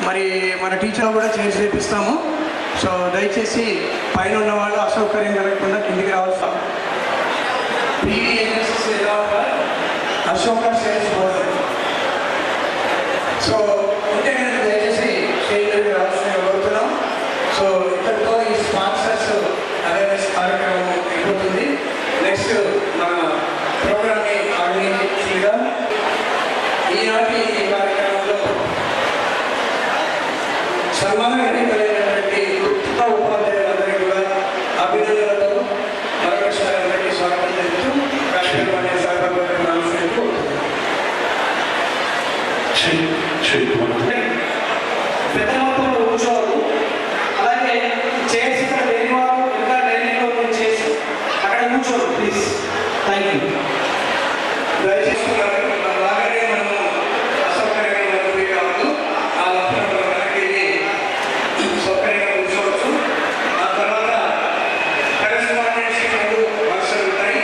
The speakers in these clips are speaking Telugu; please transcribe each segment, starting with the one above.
మరి మన టీచర్ కూడా చేసి చేపిస్తాము. సో దయచేసి పైన ఉన్న వాళ్ళు అసౌకర్యం కలగకుండా కిందికి రావాల్సి అశోక సేల్స్ బోర్డు. సో ఉంటే కనుక దయచేసి స్టేజ్ దగ్గర రావాల్సిన కోరుతున్నాం. సో ఇక్కడితో ఈ స్పాన్సర్స్ అవేర్నెస్ కార్యక్రమం అయిపోతుంది. నెక్స్ట్ మన ప్రోగ్రామ్ని ఆర్గనైజ్గా ఈనాటి ఈ కార్యక్రమంలో సన్మానం ఎన్నికలైనటువంటి ఉత్తమ ఉపాధ్యాయులందరికీ కూడా అభినందనలతో మరొకసారి అందరికీ స్వాగతం చెప్తూ కార్యక్రమాన్ని పెద్ద మొత్తంలో కూర్చోవాలి. అలాగే చైర్స్ ఇక్కడ లేని వారు ఇంకా ట్రైనింగ్లో చేసి అక్కడ కూర్చోరు ప్లీజ్. Thank you. దయచేసి అలాగనే మనము అసౌకర్యంగా కావద్దు. ఆ లక్షణంలో మనకి సౌకర్యంగా కూర్చోవచ్చు. ఆ తర్వాత కరెస్పాండెన్స్ వర్షాలు ఉంటాయి.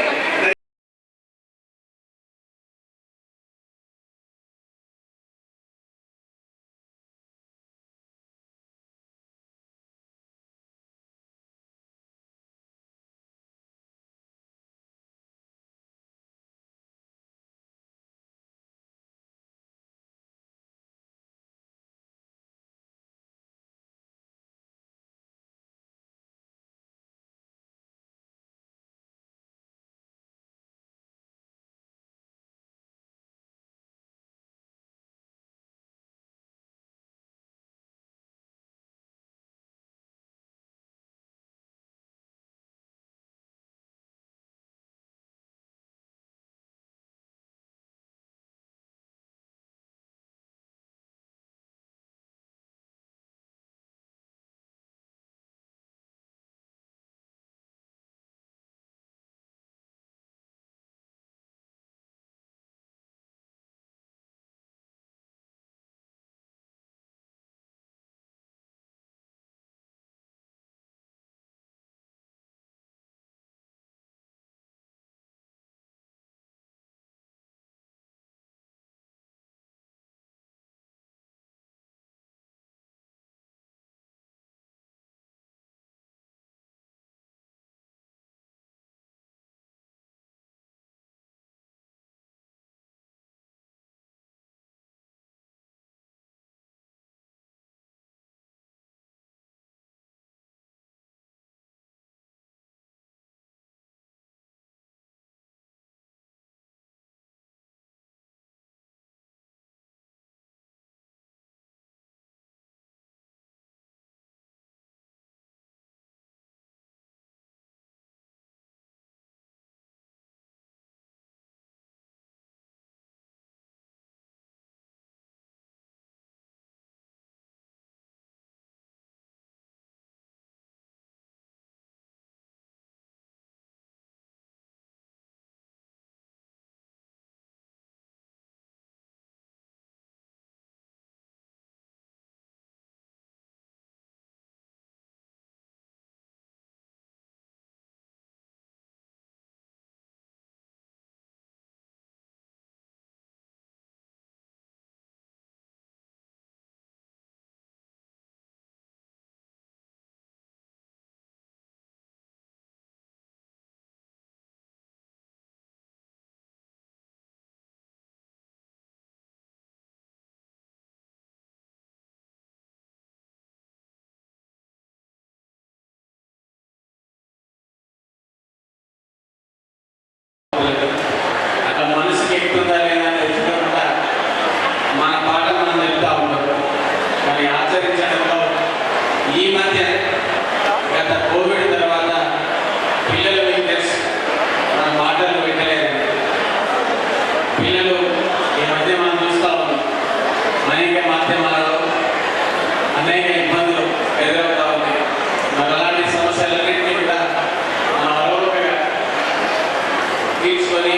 అట్లా మనసుకి ఎక్కుతుందా లేదా తెచ్చుకోకుండా మన పాట మనం చెప్తా ఉంటాం. మరి ఆచరించడంలో ఈ మధ్య గత కోవిడ్ తర్వాత పిల్లల వీక్నెస్ మన మాటలు పెట్టలేదు. పిల్లలు ఈ మధ్య మనం చూస్తూ ఉన్నాం అనేక మాధ్యమాలలో అనేక ఇబ్బందులు ఎదురవుతా ఉన్నాయి. మరి అలాంటి సమస్యలన్నింటినీ కూడా మనం అలవకగా తీసుకొని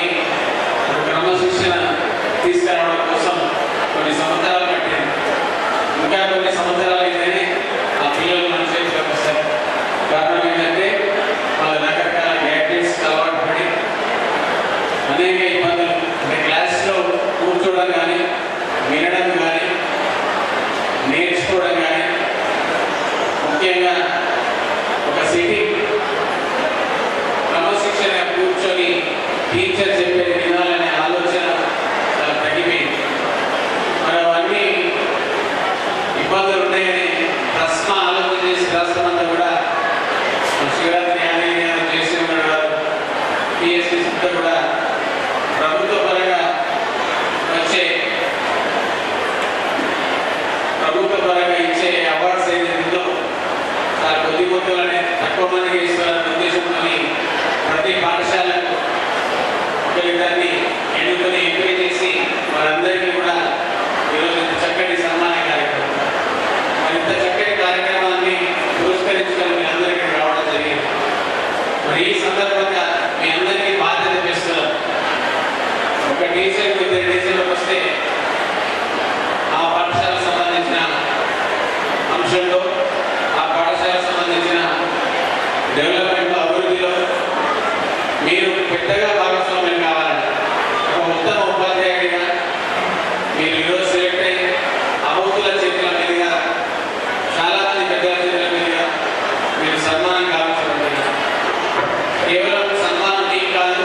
క్రమశిక్షణ తీసుకురావడం కోసం కొన్ని సంవత్సరాలు పట్టింది. ఇంకా కొన్ని సంవత్సరాలు అయితేనే ఆ పిల్లలు మన చేతిలోకి వస్తారు. కారణం ఏంటంటే వాళ్ళ రకరకాల గ్యాడ్జెట్స్ అలవాటు పడి అనేక ఇబ్బందులు, అంటే క్లాస్లో కూర్చోవడం కానీ వినడం కానీ నేర్చుకోవడం ముఖ్యంగా ఒక సిటీ క్రమశిక్షణ కూర్చొని టీచర్ చెప్పేది వినాలనే ఆలోచన చాలా తగ్గిపోయింది. మరి అవన్నీ ఇబ్బందులు ఉన్నాయని ప్రశ్న ఆలోచన చేసి రాష్ట్రం అంతా కూడా శివరాత్రి న్యాయం చేసి ఉన్నారు. పిఎస్సి కూడా ప్రభుత్వ పరంగా వచ్చే ఇచ్చే అవార్డ్స్ ఏదైతే చాలా కొద్ది మొత్తంలోనే తక్కువ మందికి ఇస్తారన్న ఉద్దేశంతో ప్రతి పాఠశాలకు ఒకరిద్దరిని ఎన్నుకొని ఎంపిక చేసి వారందరికీ కూడా ఈరోజు ఇంత చక్కటి సన్మాన కార్యక్రమం. మరి ఇంత చక్కటి కార్యక్రమాన్ని పురస్కరించుకొని మీ అందరికీ రావడం జరిగింది. మరి ఈ సందర్భంగా మీ అందరికీ బాధ్యత చేస్తున్నారు. ఒక టీచర్కి ఇద్దరు టీచర్లకు వస్తే ఆ పాఠశాలకు సంబంధించిన అంశంలో ఆ పాఠశాలకు సంబంధించిన డెవలప్మెంట్ అభివృద్ధిలో మీరు పెద్దగా భాగస్వామ్యం కావాలంటే ఒక ఉత్తమ ఉపాధ్యాయుడిగా మీరు ఈరోజు సెలెక్ట్ అయ్యి అవతుల చేతుల మీదుగా చాలామంది పెద్దల చేతుల మీదుగా మీరు సన్మానం కావాల్సి ఉంటుంది. కేవలం సన్మానం మీకు కాదు,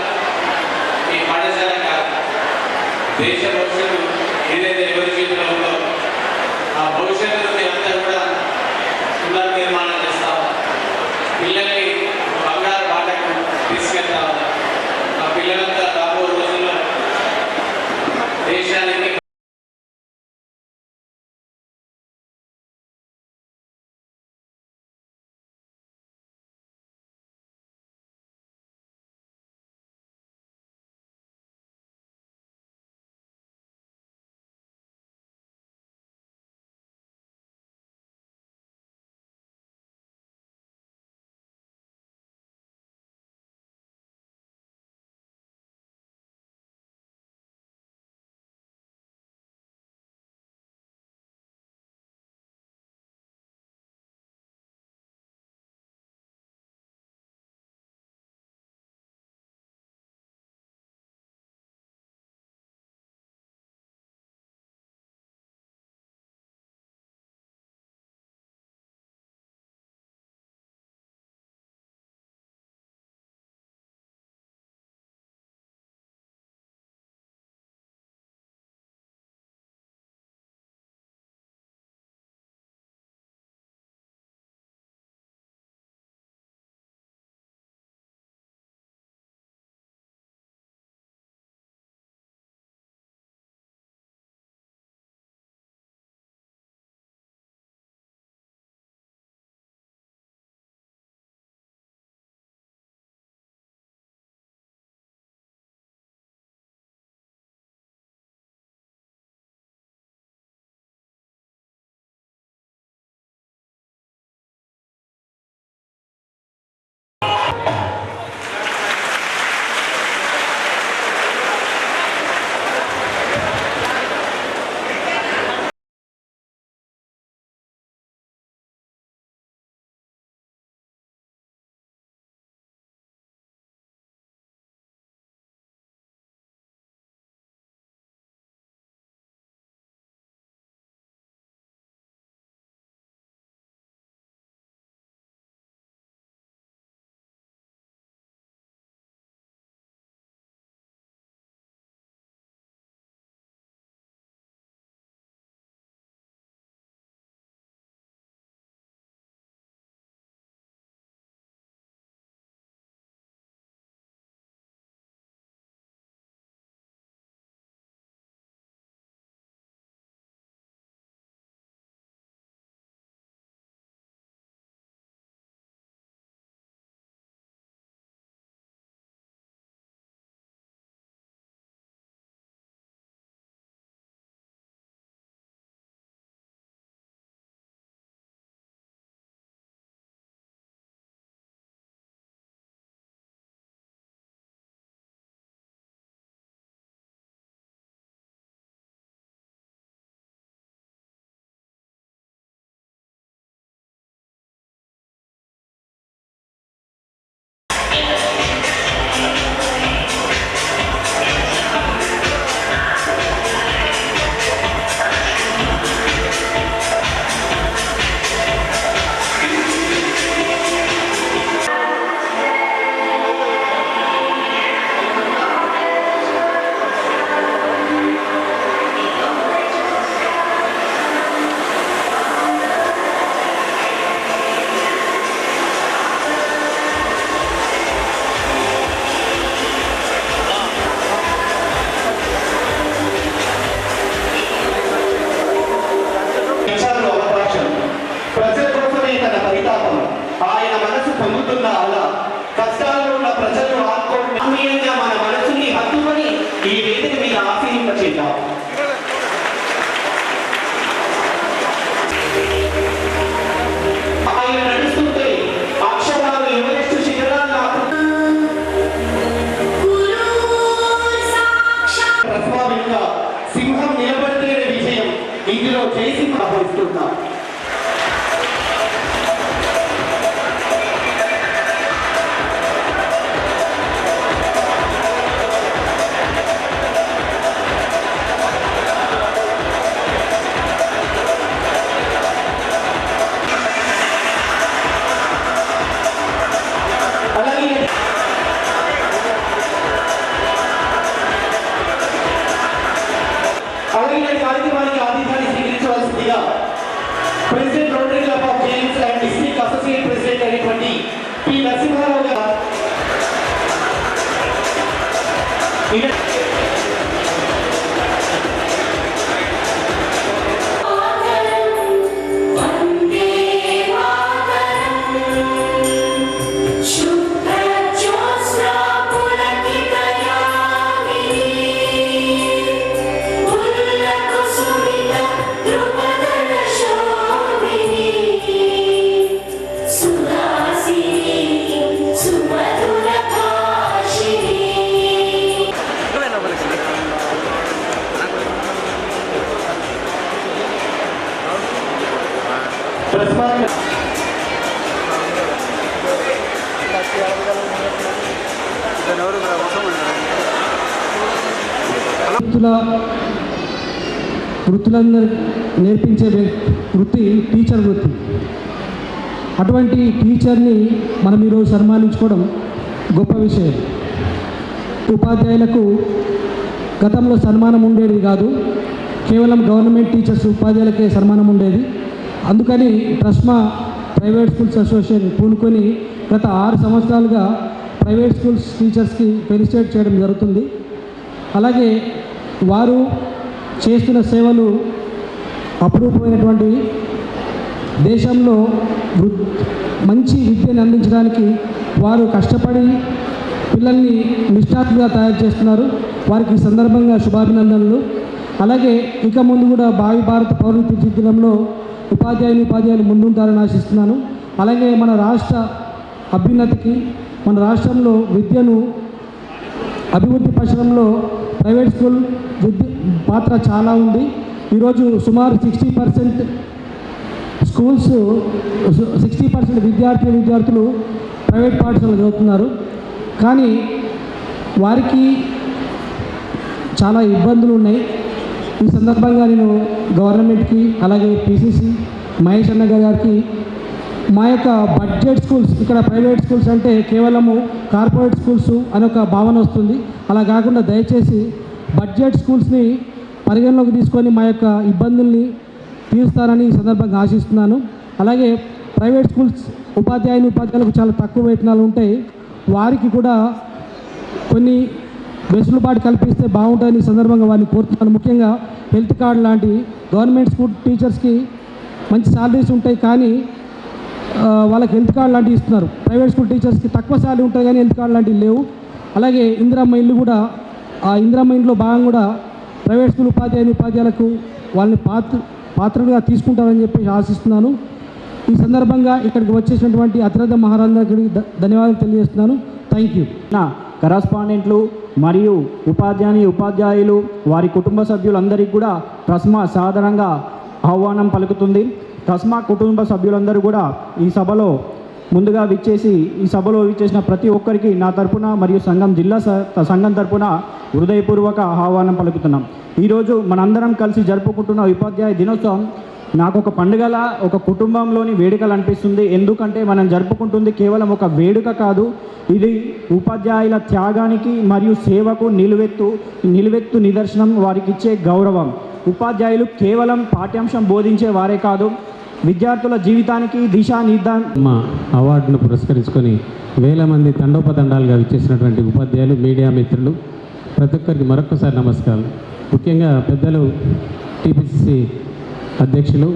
మీ పాఠశాల కాదు, దేశ భవిష్యత్తు ఏదైతే ఎవరి చేతిలో ఉందో ఆ భవిష్యత్తును మీరంతా కూడా పునర్నిర్మాణం చేస్తాం. పిల్లల్ని బంగారు బాటకు తీసుకెళ్తా ఉన్నాం. ఆ పిల్లలంతా రాబో రోజుల్లో దేశానికి president Rotary club of Jains and district associate president అయినటువంటి పి నరసింహారావు గారు వృత్తులందరూ నేర్పించే వృత్తి టీచర్ వృత్తి. అటువంటి టీచర్ని మనం ఈరోజు సన్మానించుకోవడం గొప్ప విషయం. ఉపాధ్యాయులకు గతంలో సన్మానం ఉండేది కాదు, కేవలం గవర్నమెంట్ టీచర్స్ ఉపాధ్యాయులకే సన్మానం ఉండేది. అందుకని ట్రస్మా ప్రైవేట్ స్కూల్స్ అసోసియేషన్ పూనుకొని గత 6 సంవత్సరాలుగా ప్రైవేట్ స్కూల్స్ టీచర్స్కి ఫెలిసిటేట్ చేయడం జరుగుతుంది. అలాగే వారు చేస్తున్న సేవలు అపురూపమైనటువంటివి. దేశంలో మంచి విద్యను అందించడానికి వారు కష్టపడి పిల్లల్ని నిష్ణాతులుగా తయారు చేస్తున్నారు. వారికి ఈ సందర్భంగా శుభాభినందనలు. అలాగే ఇక ముందు కూడా భావి భారత పౌరులు తీర్చిదిద్దడంలో ఉపాధ్యాయులు ముందుంటారని ఆశిస్తున్నాను. అలాగే మన రాష్ట్ర అభ్యున్నతికి, మన రాష్ట్రంలో విద్యను అభివృద్ధి పరచడంలో ప్రైవేట్ స్కూల్ పాత్ర చాలా ఉంది. ఈరోజు సుమారు 60% స్కూల్స్ 60% విద్యార్థులు ప్రైవేట్ పాఠశాలలో చదువుతున్నారు. కానీ వారికి చాలా ఇబ్బందులు ఉన్నాయి. ఈ సందర్భంగా నేను గవర్నమెంట్కి అలాగే పిసిసి మహేష్ అన్న గారికి మా యొక్క బడ్జెట్ స్కూల్స్, ఇక్కడ ప్రైవేట్ స్కూల్స్ అంటే కేవలము కార్పొరేట్ స్కూల్స్ అనే ఒక భావన వస్తుంది. అలా కాకుండా దయచేసి బడ్జెట్ స్కూల్స్ని పరిగణలోకి తీసుకొని మా యొక్క ఇబ్బందుల్ని తీరుస్తారని ఈ సందర్భంగా ఆశిస్తున్నాను. అలాగే ప్రైవేట్ స్కూల్స్ ఉపాధ్యాయులకు చాలా తక్కువ వేతనాలు ఉంటాయి. వారికి కూడా కొన్ని వెసులుబాటు కల్పిస్తే బాగుంటుందని ఈ సందర్భంగా వారిని కోరుతున్నాను. ముఖ్యంగా హెల్త్ కార్డు లాంటి గవర్నమెంట్ స్కూల్ టీచర్స్కి మంచి శాలరీస్ ఉంటాయి, కానీ వాళ్ళకి హెల్త్ కార్డు లాంటివి ఇస్తున్నారు. ప్రైవేట్ స్కూల్ టీచర్స్కి తక్కువ శాలరీ ఉంటుంది కానీ హెల్త్ కార్డు లాంటివి లేవు. అలాగే ఇందిరమ్మ ఇల్లు కూడా, ఆ ఇందిరమ్మ ఇంట్లో భాగం కూడా ప్రైవేట్ స్కూల్ ఉపాధ్యాయులకు వాళ్ళని పాత్రలుగా తీసుకుంటారని చెప్పి ఆశిస్తున్నాను. ఈ సందర్భంగా ఇక్కడికి వచ్చేసినటువంటి అతిరథ మహారాజుకి ధన్యవాదాలు తెలియజేస్తున్నాను. Thank you. నా కరస్పాండెంట్లు మరియు ఉపాధ్యాయులు వారి కుటుంబ సభ్యులందరికీ కూడా ట్రస్మా సాధారణంగా ఆహ్వానం పలుకుతుంది. ట్రస్మా కుటుంబ సభ్యులందరూ కూడా ఈ సభలో ముందుగా ఈ సభలో విచ్చేసిన ప్రతి ఒక్కరికి నా తరపున మరియు జిల్లా సంఘం తరపున హృదయపూర్వక ఆహ్వానం పలుకుతున్నాం. ఈరోజు మనందరం కలిసి జరుపుకుంటున్న ఉపాధ్యాయ దినోత్సవం నాకు ఒక పండుగలా, ఒక కుటుంబంలోని వేడుకలు అనిపిస్తుంది. ఎందుకంటే మనం జరుపుకుంటుంది కేవలం ఒక వేడుక కాదు, ఇది ఉపాధ్యాయుల త్యాగానికి మరియు సేవకు నిలువెత్తు నిదర్శనం, వారికి ఇచ్చే గౌరవం. ఉపాధ్యాయులు కేవలం పాఠ్యాంశం బోధించే వారే కాదు, విద్యార్థుల జీవితానికి మా అవార్డును పురస్కరించుకొని వేల మంది తండోపతండాలుగా విచ్చేసినటువంటి ఉపాధ్యాయులు, మీడియా మిత్రులు ప్రతి ఒక్కరికి మరొకసారి నమస్కారం. ముఖ్యంగా పెద్దలు టీపీసీసీ అధ్యక్షులు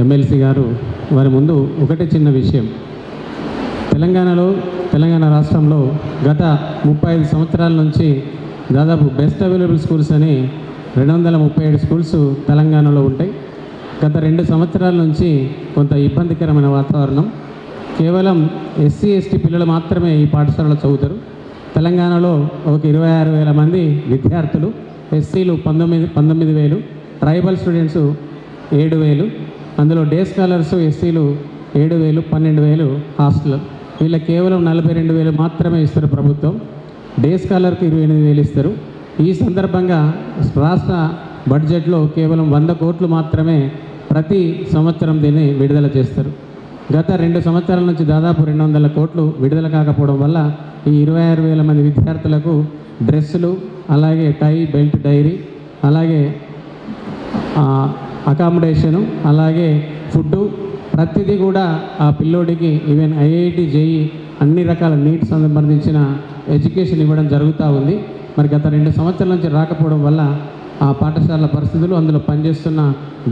ఎమ్మెల్సీ గారు, వారి ముందు ఒకటే చిన్న విషయం. తెలంగాణ రాష్ట్రంలో గత 35 సంవత్సరాల నుంచి దాదాపు బెస్ట్ అవైలబుల్ స్కూల్స్ అని 237 స్కూల్స్ తెలంగాణలో ఉంటాయి. గత 2 సంవత్సరాల నుంచి కొంత ఇబ్బందికరమైన వాతావరణం. కేవలం ఎస్సీ ఎస్టీ పిల్లలు మాత్రమే ఈ పాఠశాలలో చదువుతారు. తెలంగాణలో ఒక 26,000 మంది విద్యార్థులు, ఎస్సీలు 19,000, ట్రైబల్ స్టూడెంట్స్ 7,000, అందులో డే స్కాలర్స్ ఎస్సీలు 7,000, 12,000 హాస్టల్. వీళ్ళకి కేవలం 42,000 మాత్రమే ఇస్తారు ప్రభుత్వం. డే స్కాలర్కి 28,000 ఇస్తారు. ఈ సందర్భంగా రాష్ట్ర బడ్జెట్లో కేవలం 100 కోట్లు మాత్రమే ప్రతి సంవత్సరం దీన్ని విడుదల చేస్తారు. గత 2 సంవత్సరాల నుంచి దాదాపు 200 కోట్లు విడుదల కాకపోవడం వల్ల ఈ 26,000 మంది విద్యార్థులకు డ్రెస్సులు, అలాగే టై, బెల్ట్, డైరీ, అలాగే అకామిడేషను, అలాగే ఫుడ్డు, ప్రతిదీ కూడా ఆ పిల్లోడికి ఈవెన్ ఐఐటి జేఈ అన్ని రకాల నీట్ సంబంధించిన ఎడ్యుకేషన్ ఇవ్వడం జరుగుతూ ఉంది. మరి గత 2 సంవత్సరాల నుంచి రాకపోవడం వల్ల ఆ పాఠశాల పరిస్థితులు, అందులో పనిచేస్తున్న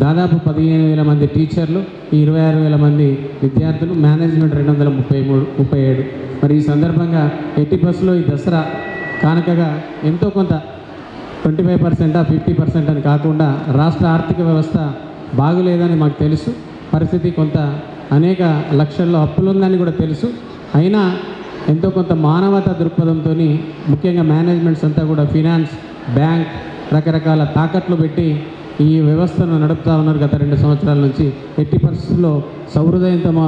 దాదాపు 15,000 మంది టీచర్లు, 26,000 మంది విద్యార్థులు, మేనేజ్మెంట్ 237. మరి ఈ సందర్భంగా 80+లో ఈ దసరా కానుకగా ఎంతో కొంత 25%, 50% అని కాకుండా రాష్ట్ర ఆర్థిక వ్యవస్థ బాగులేదని మాకు తెలుసు. పరిస్థితి కొంత అనేక లక్షల్లో అప్పులుందని కూడా తెలుసు. అయినా ఎంతో కొంత మానవతా దృక్పథంతో ముఖ్యంగా మేనేజ్మెంట్స్ అంతా కూడా ఫినాన్స్, బ్యాంక్ రకరకాల తాకట్లు పెట్టి ఈ వ్యవస్థను నడుపుతూ ఉన్నారు గత 2 సంవత్సరాల నుంచి. ఎట్టి పరిస్థితుల్లో సౌహృదయంతో మా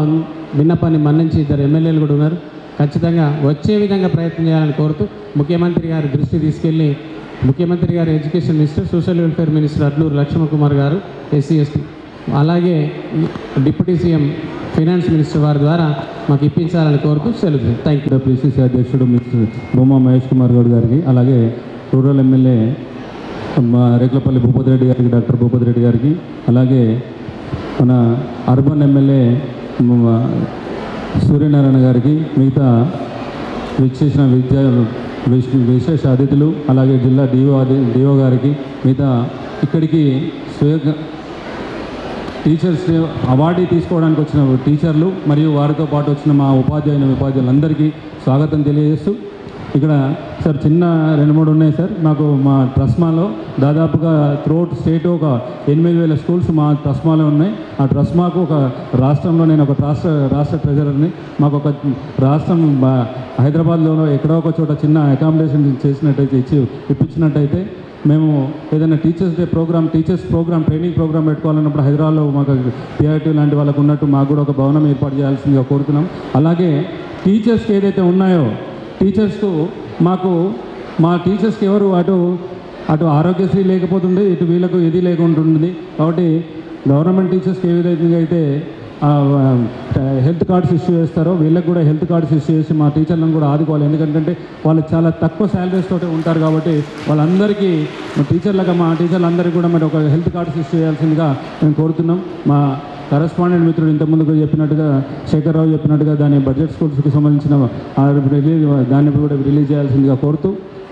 విన్నపాన్ని మన్నించి 2 ఎమ్మెల్యేలు కూడా ఉన్నారు. ఖచ్చితంగా వచ్చే విధంగా ప్రయత్నం చేయాలని కోరుతూ ముఖ్యమంత్రి గారి దృష్టి తీసుకెళ్ళి, ముఖ్యమంత్రి గారు education minister, social welfare minister Adluri Laxman Kumar garu SC ST, అలాగే డిప్యూటీ సీఎం ఫైనాన్స్ మినిస్టర్ వారి ద్వారా మాకు ఇప్పించాలని కోరుతూ సెలవు. Thank you. PCC అధ్యక్షుడు మిస్టర్ బొమ్మ మహేష్ కుమార్ గౌడ్ గారికి, అలాగే రూరల్ ఎమ్మెల్యే రేకులపల్లి భూపతి రెడ్డి గారికి, డాక్టర్ భూపతి రెడ్డి గారికి, అలాగే మన అర్బన్ ఎమ్మెల్యే సూర్యనారాయణ గారికి, మిగతా విచ్చేసిన విశేష అతిథులు, అలాగే జిల్లా డిఓ గారికి, మిగతా ఇక్కడికి టీచర్స్ అవార్డు తీసుకోవడానికి వచ్చిన టీచర్లు మరియు వారితో పాటు వచ్చిన మా ఉపాధ్యాయులందరికీ స్వాగతం తెలియజేస్తూ, ఇక్కడ సార్ చిన్న 2-3 ఉన్నాయి సార్. మాకు మా ట్రస్మాలో దాదాపుగా త్రూఅవుట్ స్టేట్ ఒక 8,000 స్కూల్స్ మా ట్రస్మాలో ఉన్నాయి. ఆ ట్రస్మాకు ఒక రాష్ట్రంలో నేను ఒక రాష్ట్ర ట్రెజరర్ని. మాకు ఒక రాష్ట్రం హైదరాబాద్లో ఎక్కడో ఒక చోట చిన్న అకామిడేషన్ చేసినట్టయితే ఇప్పించినట్టయితే మేము ఏదైనా teachers day programme, training programme పెట్టుకోవాలన్నప్పుడు హైదరాబాద్లో మాకు PIT లాంటి వాళ్ళకు ఉన్నట్టు మాకు కూడా ఒక భవనం ఏర్పాటు చేయాల్సిందిగా కోరుతున్నాం. అలాగే టీచర్స్కి ఏదైతే ఉన్నాయో టీచర్స్కు మా టీచర్స్కి ఎవరు అటు ఆరోగ్యశ్రీ లేకపోతుండే, ఇటు వీళ్ళకు ఏది లేకుంటుంది. కాబట్టి గవర్నమెంట్ టీచర్స్కి ఏ విధంగా అయితే హెల్త్ కార్డ్స్ ఇష్యూ చేస్తారో వీళ్ళకి కూడా హెల్త్ కార్డ్స్ ఇష్యూ చేసి మా టీచర్లను కూడా ఆదుకోవాలి. ఎందుకంటే వాళ్ళు చాలా తక్కువ శాలరీస్ తోటి ఉంటారు కాబట్టి వాళ్ళందరికీ మా టీచర్లందరికీ కూడా మరి ఒక హెల్త్ కార్డ్స్ ఇష్యూ చేయాల్సిందిగా మేము కోరుతున్నాం. మా కరెస్పాండెంట్ మిత్రుడు ఇంతకుముందుకు చెప్పినట్టుగా, శేఖర్రావు చెప్పినట్టుగా దాని బడ్జెట్ స్కూల్స్కి సంబంధించిన దాన్ని కూడా రిలీజ్ చేయాల్సిందిగా కోరుతూ,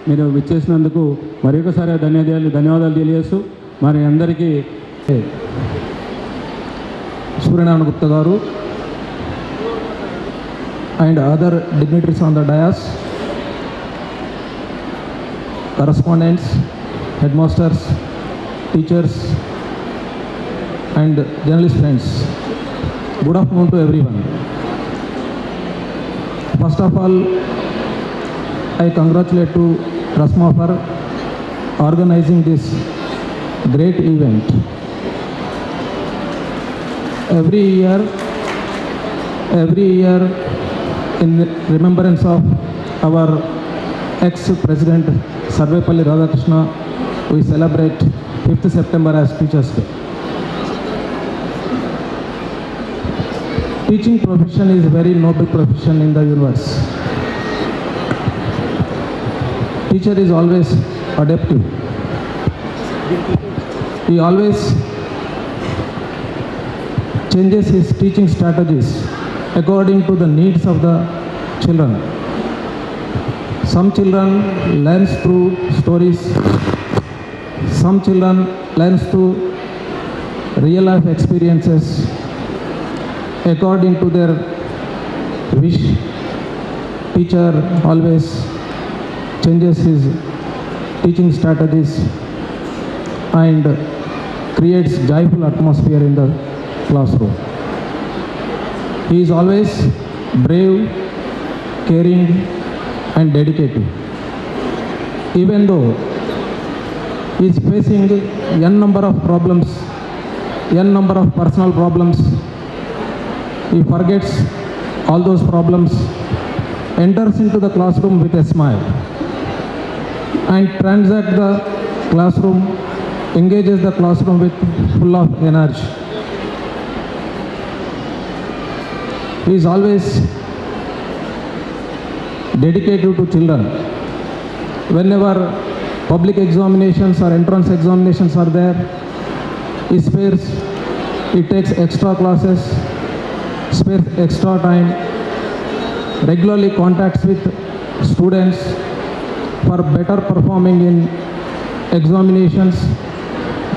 మీరు విచ్చేసినందుకు మరి ఒకసారి ధన్యవాదాలు తెలియజేస్తూ మరి అందరికీ Suryanarayan Gupta garu and other dignitaries on the dais, correspondents, headmasters, teachers and journalist friends. Good afternoon to everyone. First of all, I congratulate to TRUSMA for organizing this great event. Every year in remembrance of our ex-president Sarvepalli Radhakrishna, we celebrate 5th September as Teachers Day. Teaching profession is a very noble profession in the universe. Teacher is always adaptive. He always changes his teaching strategies according to the needs of the children. Some children learns through stories. Some children learns through real life experiences. According to their wish, teacher always changes his teaching strategies and creates joyful atmosphere in the classroom. He is always brave, caring and dedicated. Even though he is facing n number of problems, n number of personal problems, he forgets all those problems, enters into the classroom with a smile and transacts the classroom, engages the classroom with full of energy. He is always dedicated to children. Whenever public examinations or entrance examinations are there, he spares, he takes extra classes, spares extra time, regularly contacts with students for better performing in examinations,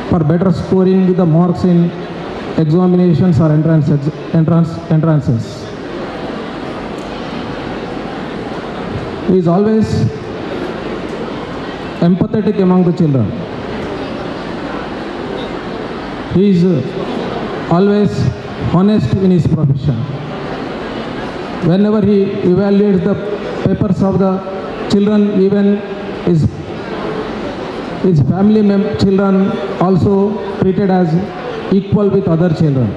for better scoring the marks in examinations or entrances. He is always empathetic among the children. He is always honest in his profession. Whenever he evaluates the papers of the children, even his family children also treated as equal with other children.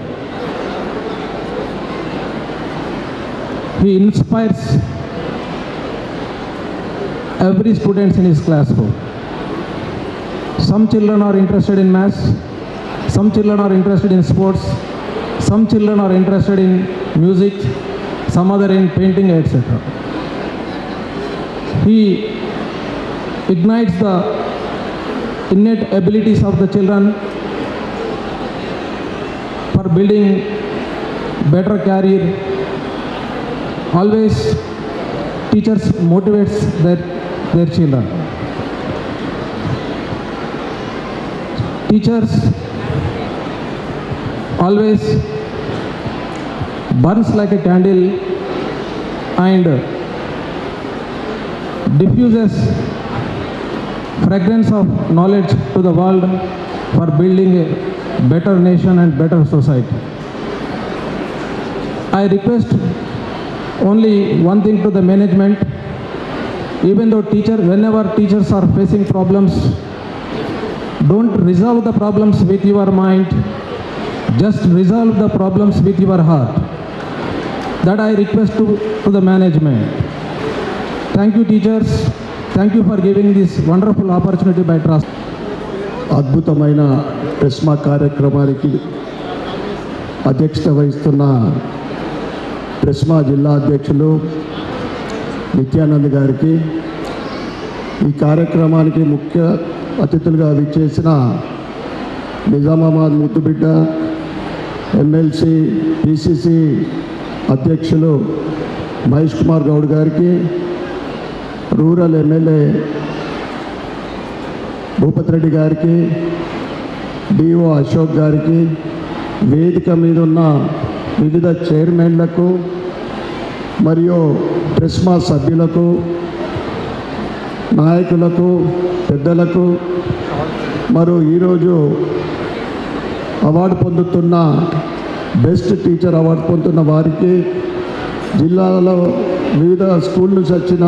He inspires every student in his classroom. Some children are interested in maths, some children are interested in sports, some children are interested in music, some other in painting, etc. He ignites the innate abilities of the children for building better career. Always teachers motivates their children. Teachers always burns like a candle and diffuses fragrance of knowledge to the world for building a better nation and better society. I request only one thing to the management. Even though whenever teachers are facing problems, don't resolve the problems with your mind, just resolve the problems with your heart. That I request to the management. Thank you, teachers. Thank you for giving this wonderful opportunity by trust. అద్భుతమైన ప్రెస్మా కార్యక్రమానికి అధ్యక్షత వహిస్తున్న ప్రెస్మా జిల్లా అధ్యక్షులు నిత్యానంద్ గారికి, ఈ కార్యక్రమానికి ముఖ్య అతిథులుగా విచ్చేసిన నిజామాబాద్ ముద్దుబిడ్డ ఎమ్మెల్సీ పిసిసి అధ్యక్షులు మహేష్ కుమార్ గౌడ్ గారికి, రూరల్ ఎమ్మెల్యే భూపతి రెడ్డి గారికి, డిఓ అశోక్ గారికి, వేదిక మీద ఉన్న వివిధ చైర్మన్లకు మరియు ప్రెస్మా సభ్యులకు, నాయకులకు, పెద్దలకు, మరియు ఈరోజు అవార్డు పొందుతున్న బెస్ట్ టీచర్ అవార్డు పొందుతున్న వారికి, జిల్లాలో వివిధ స్కూల్ నుంచి వచ్చిన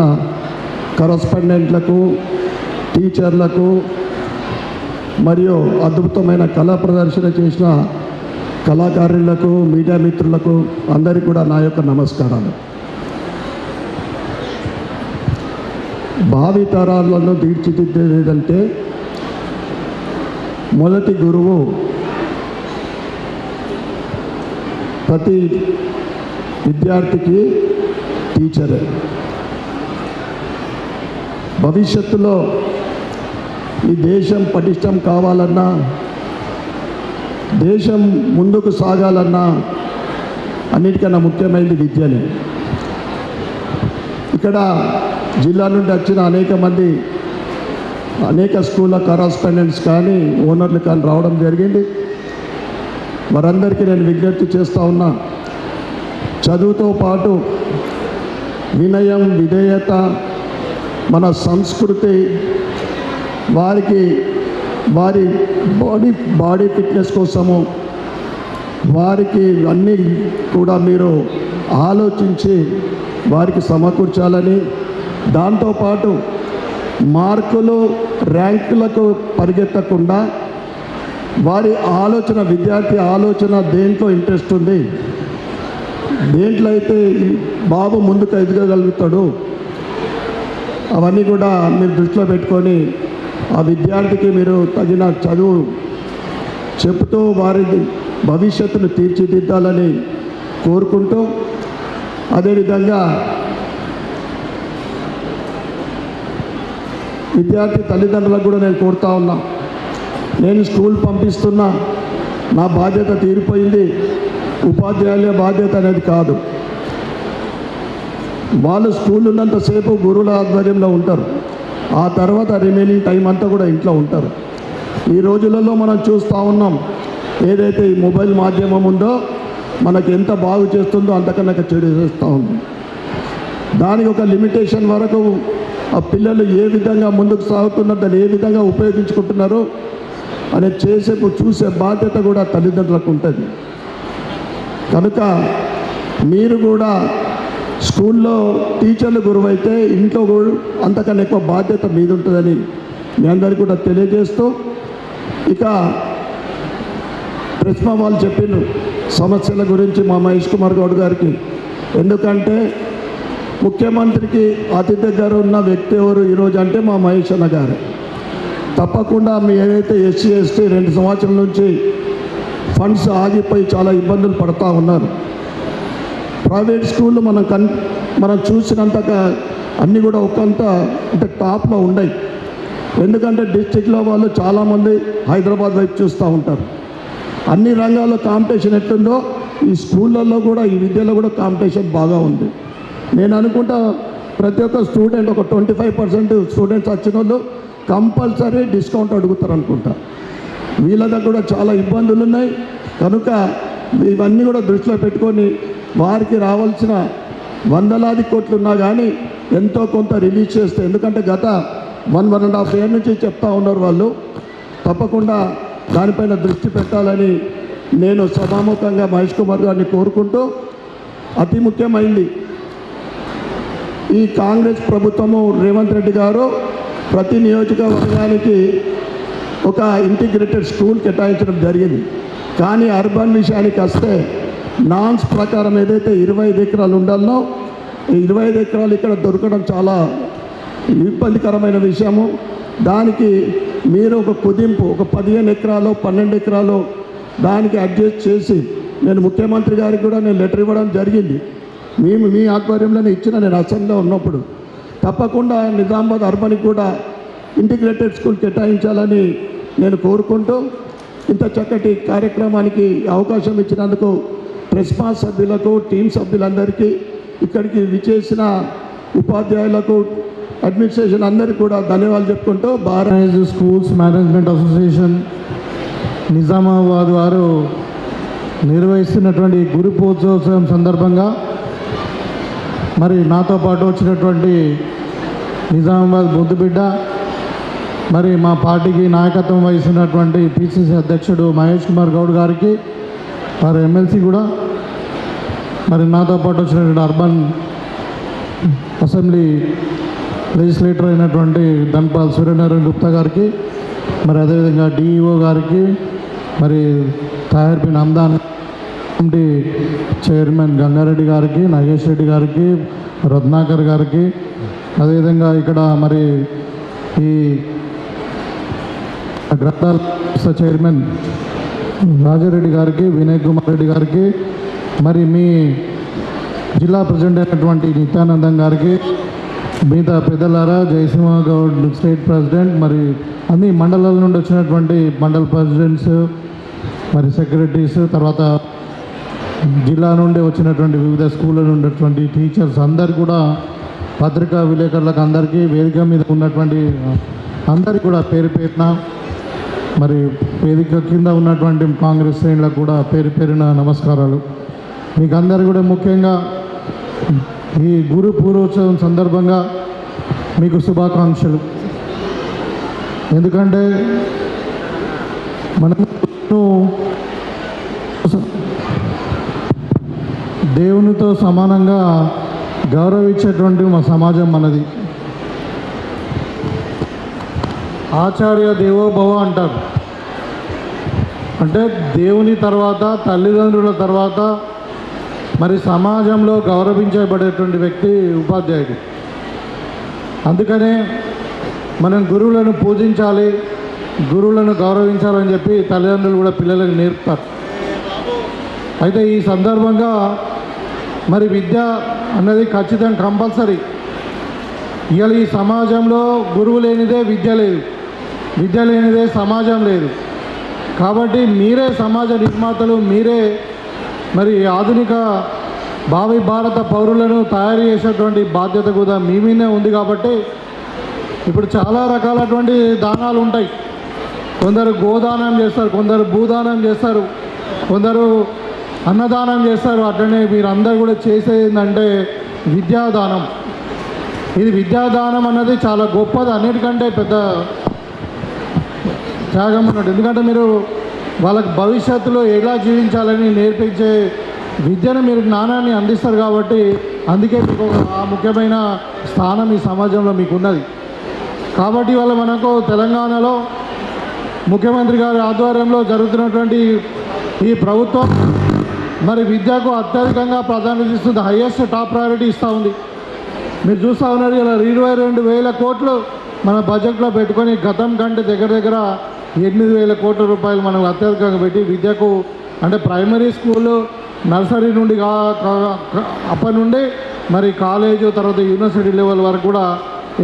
కరస్పాండెంట్లకు, టీచర్లకు మరియు అద్భుతమైన కళా ప్రదర్శన చేసిన కళాకారులకు, మీడియా మిత్రులకు అందరికీ కూడా నా యొక్క నమస్కారాలు. భావితరాలను తీర్చిదిద్దేదంటే మొదటి గురువు ప్రతి విద్యార్థికి టీచరే. భవిష్యత్తులో ఈ దేశం పటిష్టం కావాలన్నా, దేశం ముందుకు సాగాలన్నా అన్నిటికన్నా ముఖ్యమైనది విద్యనే. ఇక్కడ జిల్లా నుండి వచ్చిన అనేక స్కూళ్ళ కరస్పాండెంట్స్ కానీ ఓనర్లు కానీ రావడం జరిగింది. వారందరికీ నేను విజ్ఞప్తి చేస్తూ ఉన్నా, చదువుతో పాటు వినయం, విధేయత, మన సంస్కృతి, వారి బాడీ ఫిట్నెస్ కోసము వారికి అన్నీ కూడా మీరు ఆలోచించి వారికి సమకూర్చాలని, దాంతోపాటు మార్కులు, ర్యాంకులకు పరిగెత్తకుండా వారి ఆలోచన, విద్యార్థి ఆలోచన దేంట్లో ఇంట్రెస్ట్ ఉంది, దేంట్లో అయితే బాబు ముందుకు ఎదగగలుగుతాడు, అవన్నీ కూడా మీరు దృష్టిలో పెట్టుకొని ఆ విద్యార్థికి మీరు తగిన చదువు చెబుతూ వారి భవిష్యత్తును తీర్చిదిద్దాలని కోరుకుంటూ, అదేవిధంగా విద్యార్థి తల్లిదండ్రులకు కూడా నేను కోరుతా ఉన్నా, నేను స్కూల్ పంపిస్తున్నా, నా బాధ్యత తీరిపోయింది, ఉపాధ్యాయుల బాధ్యత అనేది కాదు. వాళ్ళు స్కూల్ ఉన్నంతసేపు గురువుల ఆధ్వర్యంలో ఉంటారు. ఆ తర్వాత రిమైనింగ్ టైం అంతా కూడా ఇంట్లో ఉంటారు. ఈ రోజులలో మనం చూస్తూ ఉన్నాం, ఏదైతే ఈ మొబైల్ మాధ్యమం ఉందో మనకి ఎంత బాగు చేస్తుందో అంతకన్నా చెడు చేస్తూ ఉంది. దానికి ఒక లిమిటేషన్ వరకు ఆ పిల్లలు ఏ విధంగా ముందుకు సాగుతున్నారు, దాన్ని ఏ విధంగా ఉపయోగించుకుంటున్నారో అనేది చూసే బాధ్యత కూడా తల్లిదండ్రులకు ఉంటుంది. కనుక మీరు కూడా స్కూల్లో టీచర్లు గురువైతే ఇంట్లో కూడా అంతకన్నా ఎక్కువ బాధ్యత మీద ఉంటుందని మీ అందరికీ కూడా తెలియజేస్తూ, ఇక ప్రెస్మా వాళ్ళు చెప్పిన సమస్యల గురించి మా మహేష్ కుమార్ గౌడ్ గారికి, ఎందుకంటే ముఖ్యమంత్రికి అతి దగ్గర ఉన్న వ్యక్తి ఎవరు ఈరోజు అంటే మా మహేష్ అన్న గారు. తప్పకుండా మీ ఏదైతే ఎస్సీ ఎస్టీ 2 సంవత్సరాల నుంచి ఫండ్స్ ఆగిపోయి చాలా ఇబ్బందులు పడుతూ ఉన్నారు. ప్రైవేట్ స్కూళ్ళు మనం చూసినంతగా అన్నీ కూడా ఒకంత అంటే టాప్లో ఉన్నాయి. ఎందుకంటే డిస్టిక్లో వాళ్ళు చాలామంది హైదరాబాద్ వైపు చూస్తూ ఉంటారు. అన్ని రంగాల్లో కాంపిటీషన్ ఎట్లుందో ఈ స్కూళ్ళల్లో కూడా, ఈ విద్యలో కూడా కాంపిటీషన్ బాగా ఉంది. నేను అనుకుంటా ప్రతి ఒక్క స్టూడెంట్ ఒక 25% స్టూడెంట్స్ వచ్చిన వాళ్ళు కంపల్సరీ డిస్కౌంట్ అడుగుతారు అనుకుంటా. వీళ్ళ దగ్గర కూడా చాలా ఇబ్బందులు ఉన్నాయి. కనుక ఇవన్నీ కూడా దృష్టిలో పెట్టుకొని వారికి రావాల్సిన వందలాది కోట్లు ఉన్నా కానీ ఎంతో కొంత రిలీజ్ చేస్తే, ఎందుకంటే గత 1.5 years నుంచి చెప్తా ఉన్నారు వాళ్ళు, తప్పకుండా దానిపైన దృష్టి పెట్టాలని నేను సభాముఖంగా మహేష్ కుమార్ గారిని కోరుకుంటూ, అతి ముఖ్యమైంది ఈ కాంగ్రెస్ ప్రభుత్వము రేవంత్ రెడ్డి గారు ప్రతి నియోజకవర్గానికి ఒక ఇంటిగ్రేటెడ్ స్కూల్ కేటాయించడం జరిగింది. కానీ అర్బన్ విషయానికి వస్తే నాన్స్ ప్రకారం ఏదైతే 25 ఎకరాలు ఉండాలనో 25 ఎకరాలు ఇక్కడ దొరకడం చాలా ఇబ్బందికరమైన విషయము. దానికి మీరు ఒక కుదింపు ఒక 15 ఎకరాలు 12 ఎకరాలు దానికి అడ్జస్ట్ చేసి, నేను ముఖ్యమంత్రి గారికి కూడా నేను లెటర్ ఇవ్వడం జరిగింది. మీ ఆధ్వర్యంలోనే ఇచ్చిన, నేను అసెంబ్లీలో ఉన్నప్పుడు. తప్పకుండా నిజామాబాద్ అర్బన్కి కూడా ఇంటిగ్రేటెడ్ స్కూల్ కేటాయించాలని నేను కోరుకుంటూ, ఇంత చక్కటి కార్యక్రమానికి అవకాశం ఇచ్చినందుకు ప్రెస్మా సభ్యులకు, టీం సభ్యులందరికీ, ఇక్కడికి విచేసిన ఉపాధ్యాయులకు, అడ్మినిస్ట్రేషన్ అందరికీ కూడా ధన్యవాదాలు చెప్పుకుంటూ, Bharat schools management association Nizamabad వారు నిర్వహిస్తున్నటువంటి గురు పూజోత్సవం సందర్భంగా మరి నాతో పాటు వచ్చినటువంటి నిజామాబాద్ బుద్ధిబిడ్డ, మరి మా పార్టీకి నాయకత్వం వహిస్తున్నటువంటి పిసిసి అధ్యక్షుడు మహేష్ కుమార్ గౌడ్ గారికి, వారు ఎమ్మెల్సీ కూడా, మరి నాతో పాటు వచ్చినటువంటి అర్బన్ అసెంబ్లీ లెజిస్లేటర్ అయినటువంటి ధన్పాల్ సూర్యనారాయణ గుప్తా గారికి, మరి అదేవిధంగా డిఈఓ గారికి, మరి తాహిర్ బిన్ హమ్దాన్ కమిటీ చైర్మన్ గంగారెడ్డి గారికి, నాగేష్ రెడ్డి గారికి, రత్నాకర్ గారికి, అదేవిధంగా ఇక్కడ మరి ఈ గ్రంథాల చైర్మన్ రాజారెడ్డి గారికి, వినయ్ కుమార్ రెడ్డి గారికి, మరి మీ జిల్లా ప్రెసిడెంట్ అయినటువంటి నిత్యానందం గారికి, మిగతా పెద్దలారా, జయసింహ గౌడ్ స్టేట్ ప్రెసిడెంట్, మరి అన్ని మండలాల నుండి వచ్చినటువంటి మండల ప్రెసిడెంట్స్, మరి సెక్రటరీస్, తర్వాత జిల్లా నుండి వచ్చినటువంటి వివిధ స్కూళ్ళ నుండి ఉన్నటువంటి టీచర్స్ అందరు కూడా, పత్రికా విలేకరులకు అందరికీ, వేదిక మీద ఉన్నటువంటి అందరికీ కూడా పేరు పేరున, మరి వేదిక కింద ఉన్నటువంటి కాంగ్రెస్ శ్రేణులకు కూడా పేరు పేరున నమస్కారాలు. మీకు అందరు కూడా ముఖ్యంగా ఈ గురు పూర్వోత్సవం సందర్భంగా మీకు శుభాకాంక్షలు. ఎందుకంటే మనం దేవునితో సమానంగా గౌరవించేటువంటి మా సమాజం మనది. ఆచార్య దేవోభవ అంటారు. అంటే దేవుని తర్వాత, తల్లిదండ్రుల తర్వాత మరి సమాజంలో గౌరవించబడేటువంటి వ్యక్తి ఉపాధ్యాయుడు. అందుకనే మనం గురువులను పూజించాలి, గురువులను గౌరవించాలని చెప్పి తల్లిదండ్రులు కూడా పిల్లలకు నేర్పుతారు. అయితే ఈ సందర్భంగా మరి విద్య అన్నది ఖచ్చితంగా కంపల్సరీ. ఇవాళ ఈ సమాజంలో గురువు లేనిదే విద్య లేదు, విద్య లేనిదే సమాజం లేదు. కాబట్టి మీరే సమాజ నిర్మాతలు, మీరే మరి ఆధునిక భావి భారత పౌరులను తయారు చేసేటువంటి బాధ్యత కూడా మీ మీదే ఉంది. కాబట్టి ఇప్పుడు చాలా రకాలటువంటి దానాలు ఉంటాయి. కొందరు గోదానం చేస్తారు, కొందరు భూదానం చేస్తారు, కొందరు అన్నదానం చేస్తారు. అట్లనే మీరందరూ కూడా చేసేది ఏంటంటే విద్యాదానం. ఇది విద్యాదానం అన్నది చాలా గొప్పది, అన్నిటికంటే పెద్ద త్యాగం అన్నట్టు. ఎందుకంటే మీరు వాళ్ళకి భవిష్యత్తులో ఎలా జీవించాలని నేర్పించే విద్యను మీరు జ్ఞానాన్ని అందిస్తారు. కాబట్టి అందుకే మీకు ఆ ముఖ్యమైన స్థానం ఈ సమాజంలో మీకు ఉన్నది. కాబట్టి ఇవాళ మనకు తెలంగాణలో ముఖ్యమంత్రి గారి ఆధ్వర్యంలో జరుగుతున్నటువంటి ఈ ప్రభుత్వం మరి విద్యకు అత్యధికంగా ప్రాధాన్యత ఇస్తుంది, హైయెస్ట్ టాప్ ప్రయారిటీ ఇస్తూ ఉంది. మీరు చూస్తూ ఉన్నారు, ఇలా 22,000 కోట్లు మన బడ్జెట్లో పెట్టుకొని గతం కంటే దగ్గర 8,000 కోట్ల రూపాయలు మనం అత్యధికంగా పెట్టి విద్యకు, అంటే ప్రైమరీ స్కూలు నర్సరీ నుండి అప్పటి నుండి మరి కాలేజు తర్వాత యూనివర్సిటీ లెవెల్ వరకు కూడా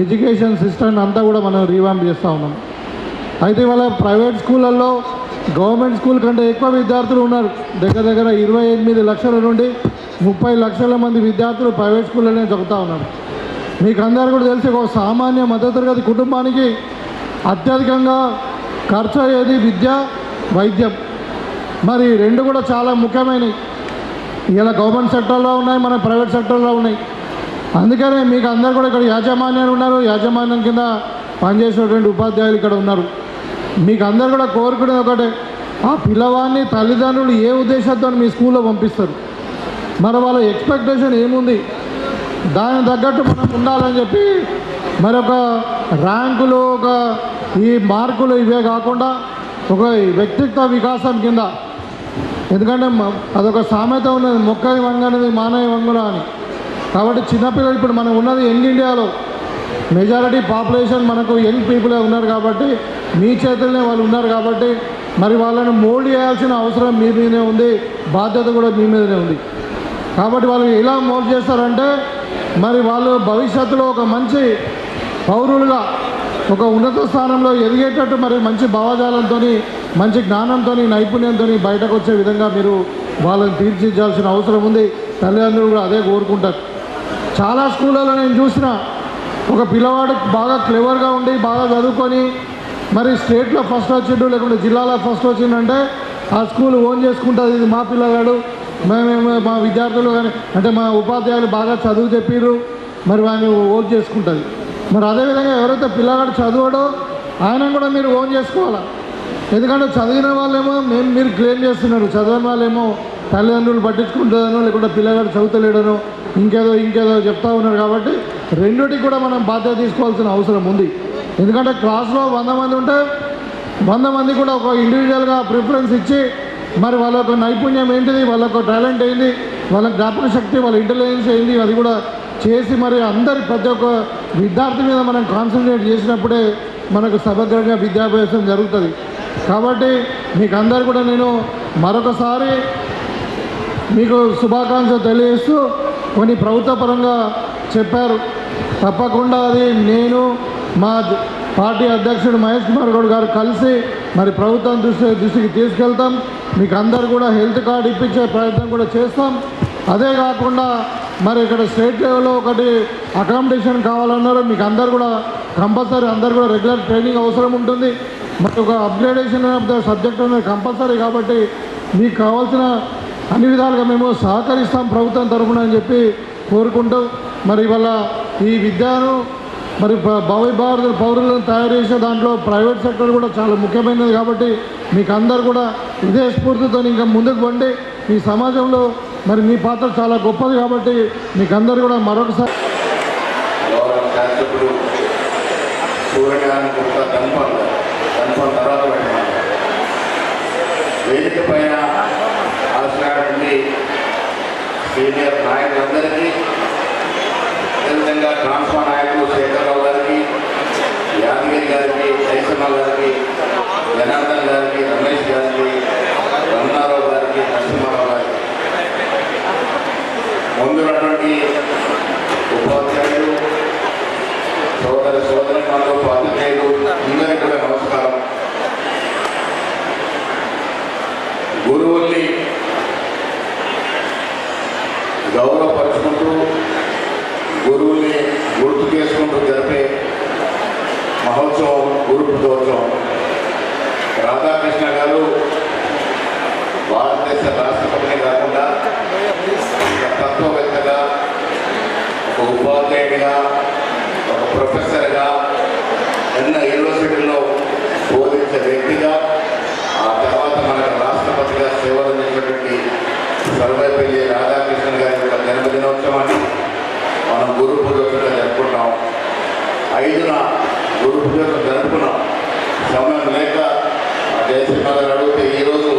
ఎడ్యుకేషన్ సిస్టమ్ అంతా కూడా మనం రీవాంప్ చేస్తూ ఉన్నాం. అయితే ఇవాళ ప్రైవేట్ స్కూళ్ళల్లో గవర్నమెంట్ స్కూల్ కంటే ఎక్కువ విద్యార్థులు ఉన్నారు. దగ్గర 28 లక్షల నుండి 30 లక్షల మంది విద్యార్థులు ప్రైవేట్ స్కూళ్ళనే చదువుతూ ఉన్నారు. మీకు అందరూ కూడా తెలిసి ఒక సామాన్య మధ్యతరగతి కుటుంబానికి అత్యధికంగా ఖర్చు అయ్యేది విద్య, వైద్యం. మరి రెండు కూడా చాలా ముఖ్యమైనవి. ఇలా గవర్నమెంట్ సెక్టర్లో ఉన్నాయి, మన ప్రైవేట్ సెక్టర్లో ఉన్నాయి. అందుకనే మీకు అందరూ కూడా ఇక్కడ యాజమాన్యాలు ఉన్నారు, యాజమాన్యం కింద పనిచేసేటువంటి ఉపాధ్యాయులు ఇక్కడ ఉన్నారు. మీకు అందరు కూడా కోరుకునేది ఒకటే, ఆ పిల్లవాడిని తల్లిదండ్రులు ఏ ఉద్దేశంతో మీ స్కూల్లో పంపిస్తారు, మరి వాళ్ళ ఎక్స్పెక్టేషన్ ఏముంది, దానికి తగ్గట్టు మనం ఉండాలని చెప్పి మరొక ర్యాంకులు, ఒక ఈ మార్కులు ఇవే కాకుండా ఒక వ్యక్తిత్వ వికాసం కింద. ఎందుకంటే అదొక సామెత ఉన్నది, మొక్కది వంగనది మానవ వంగున అని. కాబట్టి చిన్నపిల్లలు ఇప్పుడు మనం ఉన్నది యంగ్ ఇండియాలో మెజారిటీ పాపులేషన్ మనకు యంగ్ పీపులే ఉన్నారు. కాబట్టి మీ చేతుల్లోనే వాళ్ళు ఉన్నారు. కాబట్టి మరి వాళ్ళని మోల్డ్ చేయాల్సిన అవసరం మీ మీదనే ఉంది, బాధ్యత కూడా మీ మీదనే ఉంది. కాబట్టి వాళ్ళు ఎలా మోల్డ్ చేస్తారంటే మరి వాళ్ళు భవిష్యత్తులో ఒక మంచి పౌరులుగా ఒక ఉన్నత స్థానంలో ఎదిగేటట్టు మరి మంచి భావజాలంతో, మంచి జ్ఞానంతో, నైపుణ్యంతో బయటకు వచ్చే విధంగా మీరు వాళ్ళని తీర్చిదిద్దాల్సిన అవసరం ఉంది. తల్లిదండ్రులు కూడా అదే కోరుకుంటారు. చాలా స్కూళ్ళలో నేను చూసిన ఒక పిల్లవాడు బాగా క్లెవర్గా ఉండి బాగా చదువుకొని మరి స్టేట్లో ఫస్ట్ వచ్చిండు లేకుంటే జిల్లాలో ఫస్ట్ వచ్చిందంటే ఆ స్కూల్ ఓన్ చేసుకుంటుంది, ఇది మా పిల్లగాడు, మేమేమో మా విద్యార్థులు కానీ అంటే మా ఉపాధ్యాయులు బాగా చదువు చెప్పిర్రు, మరి వాడిని ఓన్ చేసుకుంటుంది. మరి అదేవిధంగా ఎవరైతే పిల్లగాడు చదవడో ఆయన కూడా మీరు ఓన్ చేసుకోవాలా. ఎందుకంటే చదివిన వాళ్ళేమో మీరు క్లెయిమ్ చేస్తున్నారు, చదవని వాళ్ళేమో తల్లిదండ్రులు పట్టించుకుంటుందనో లేకుంటే పిల్లగాడు చదువుతలేడనో ఇంకేదో చెప్తా ఉన్నారు. కాబట్టి రెండిటికి కూడా మనం బాధ్యత తీసుకోవాల్సిన అవసరం ఉంది. ఎందుకంటే క్లాస్లో 100 మంది ఉంటే 100 మంది కూడా ఒక ఇండివిజువల్గా ప్రిఫరెన్స్ ఇచ్చి మరి వాళ్ళ యొక్క నైపుణ్యం ఏంటిది, వాళ్ళ యొక్క టాలెంట్ ఏంటి, వాళ్ళ జ్ఞాపక శక్తి, వాళ్ళ ఇంటెలిజెన్స్ ఏంటి, అది కూడా చేసి మరి అందరి ప్రతి ఒక్క విద్యార్థి మీద మనం కాన్సన్ట్రేట్ చేసినప్పుడే మనకు సమగ్రంగా విద్యాభ్యాసం జరుగుతుంది. కాబట్టి మీకు అందరు కూడా నేను మరొకసారి మీకు శుభాకాంక్షలు తెలియజేస్తూ కొన్ని ప్రభుత్వ పరంగా చెప్పారు. తప్పకుండా అది నేను మా పార్టీ అధ్యక్షుడు మహేష్ కుమార్ గౌడ్ గారు కలిసి మరి ప్రభుత్వం దృష్టికి తీసుకెళ్తాం. మీకు అందరు కూడా హెల్త్ కార్డు ఇప్పించే ప్రయత్నం కూడా చేస్తాం. అదే కాకుండా మరి ఇక్కడ స్టేట్ లెవెల్లో ఒకటి అకామిడేషన్ కావాలన్నారు. మీకు అందరు కూడా కంపల్సరీ అందరు కూడా రెగ్యులర్ ట్రైనింగ్ అవసరం ఉంటుంది. మరి ఒక అప్గ్రేడేషన్ ఆఫ్ ద సబ్జెక్ట్ అనేది కంపల్సరీ. కాబట్టి మీకు కావాల్సిన అన్ని విధాలుగా మేము సహకరిస్తాం ప్రభుత్వం తరఫున అని చెప్పి కోరుకుంటూ మరి ఇవాళ ఈ విద్యను మరి భావి భారత పౌరులను తయారు చేసే దాంట్లో ప్రైవేట్ సెక్టర్ కూడా చాలా ముఖ్యమైనది. కాబట్టి మీకు అందరు కూడా ఇదే స్ఫూర్తితో ఇంకా ముందుకు పండి ఈ సమాజంలో మరి మీ పాత్ర చాలా గొప్పది. కాబట్టి మీకు అందరు కూడా మరొకసారి వేదిక పైన ఆశించినటువంటి సీనియర్ నాయకులందరికీ, అదేవిధంగా ట్రాన్స్ఫా నాయకులు శేఖరరావు గారికి, యాదగిరి గారికి, జయసింహ గారికి, జనార్దన్ గారికి, రమేష్ గారికి, రమణారావు గారికి, నరసింహారావు గారికి, ముందున్నటువంటి ఉపాధ్యాయులు, సోదరులు, పాత్రికేయులు అందరికీ కూడా నమస్కారం. గురువుల్ని గౌరవపరుచుకుంటూ గురువుని గుర్తు చేసుకుంటూ జరిపే మహోత్సవం గురు పూజోత్సవం. రాధాకృష్ణ గారు భారతదేశ రాష్ట్రపతిని కాకుండా ఒక తత్వవేత్తగా, ఒక ఉపాధ్యాయుడిగా, ఒక ప్రొఫెసర్గా, ఎన్నో యూనివర్సిటీల్లో బోధించే వ్యక్తిగా, ఆ తర్వాత మనకు రాష్ట్రపతిగా సేవలు అందించినటువంటి సర్వేపల్లి రాధాకృష్ణన్ గారి యొక్క జన్మదినోత్సవాన్ని మనం గురు పూజోత్సవంగా జరుపుకుంటాం. 5న గురు పూజోత్సవం జరుపుకున్నాం. సమయం లేక జయసింహ గారు అడిగితే ఈరోజు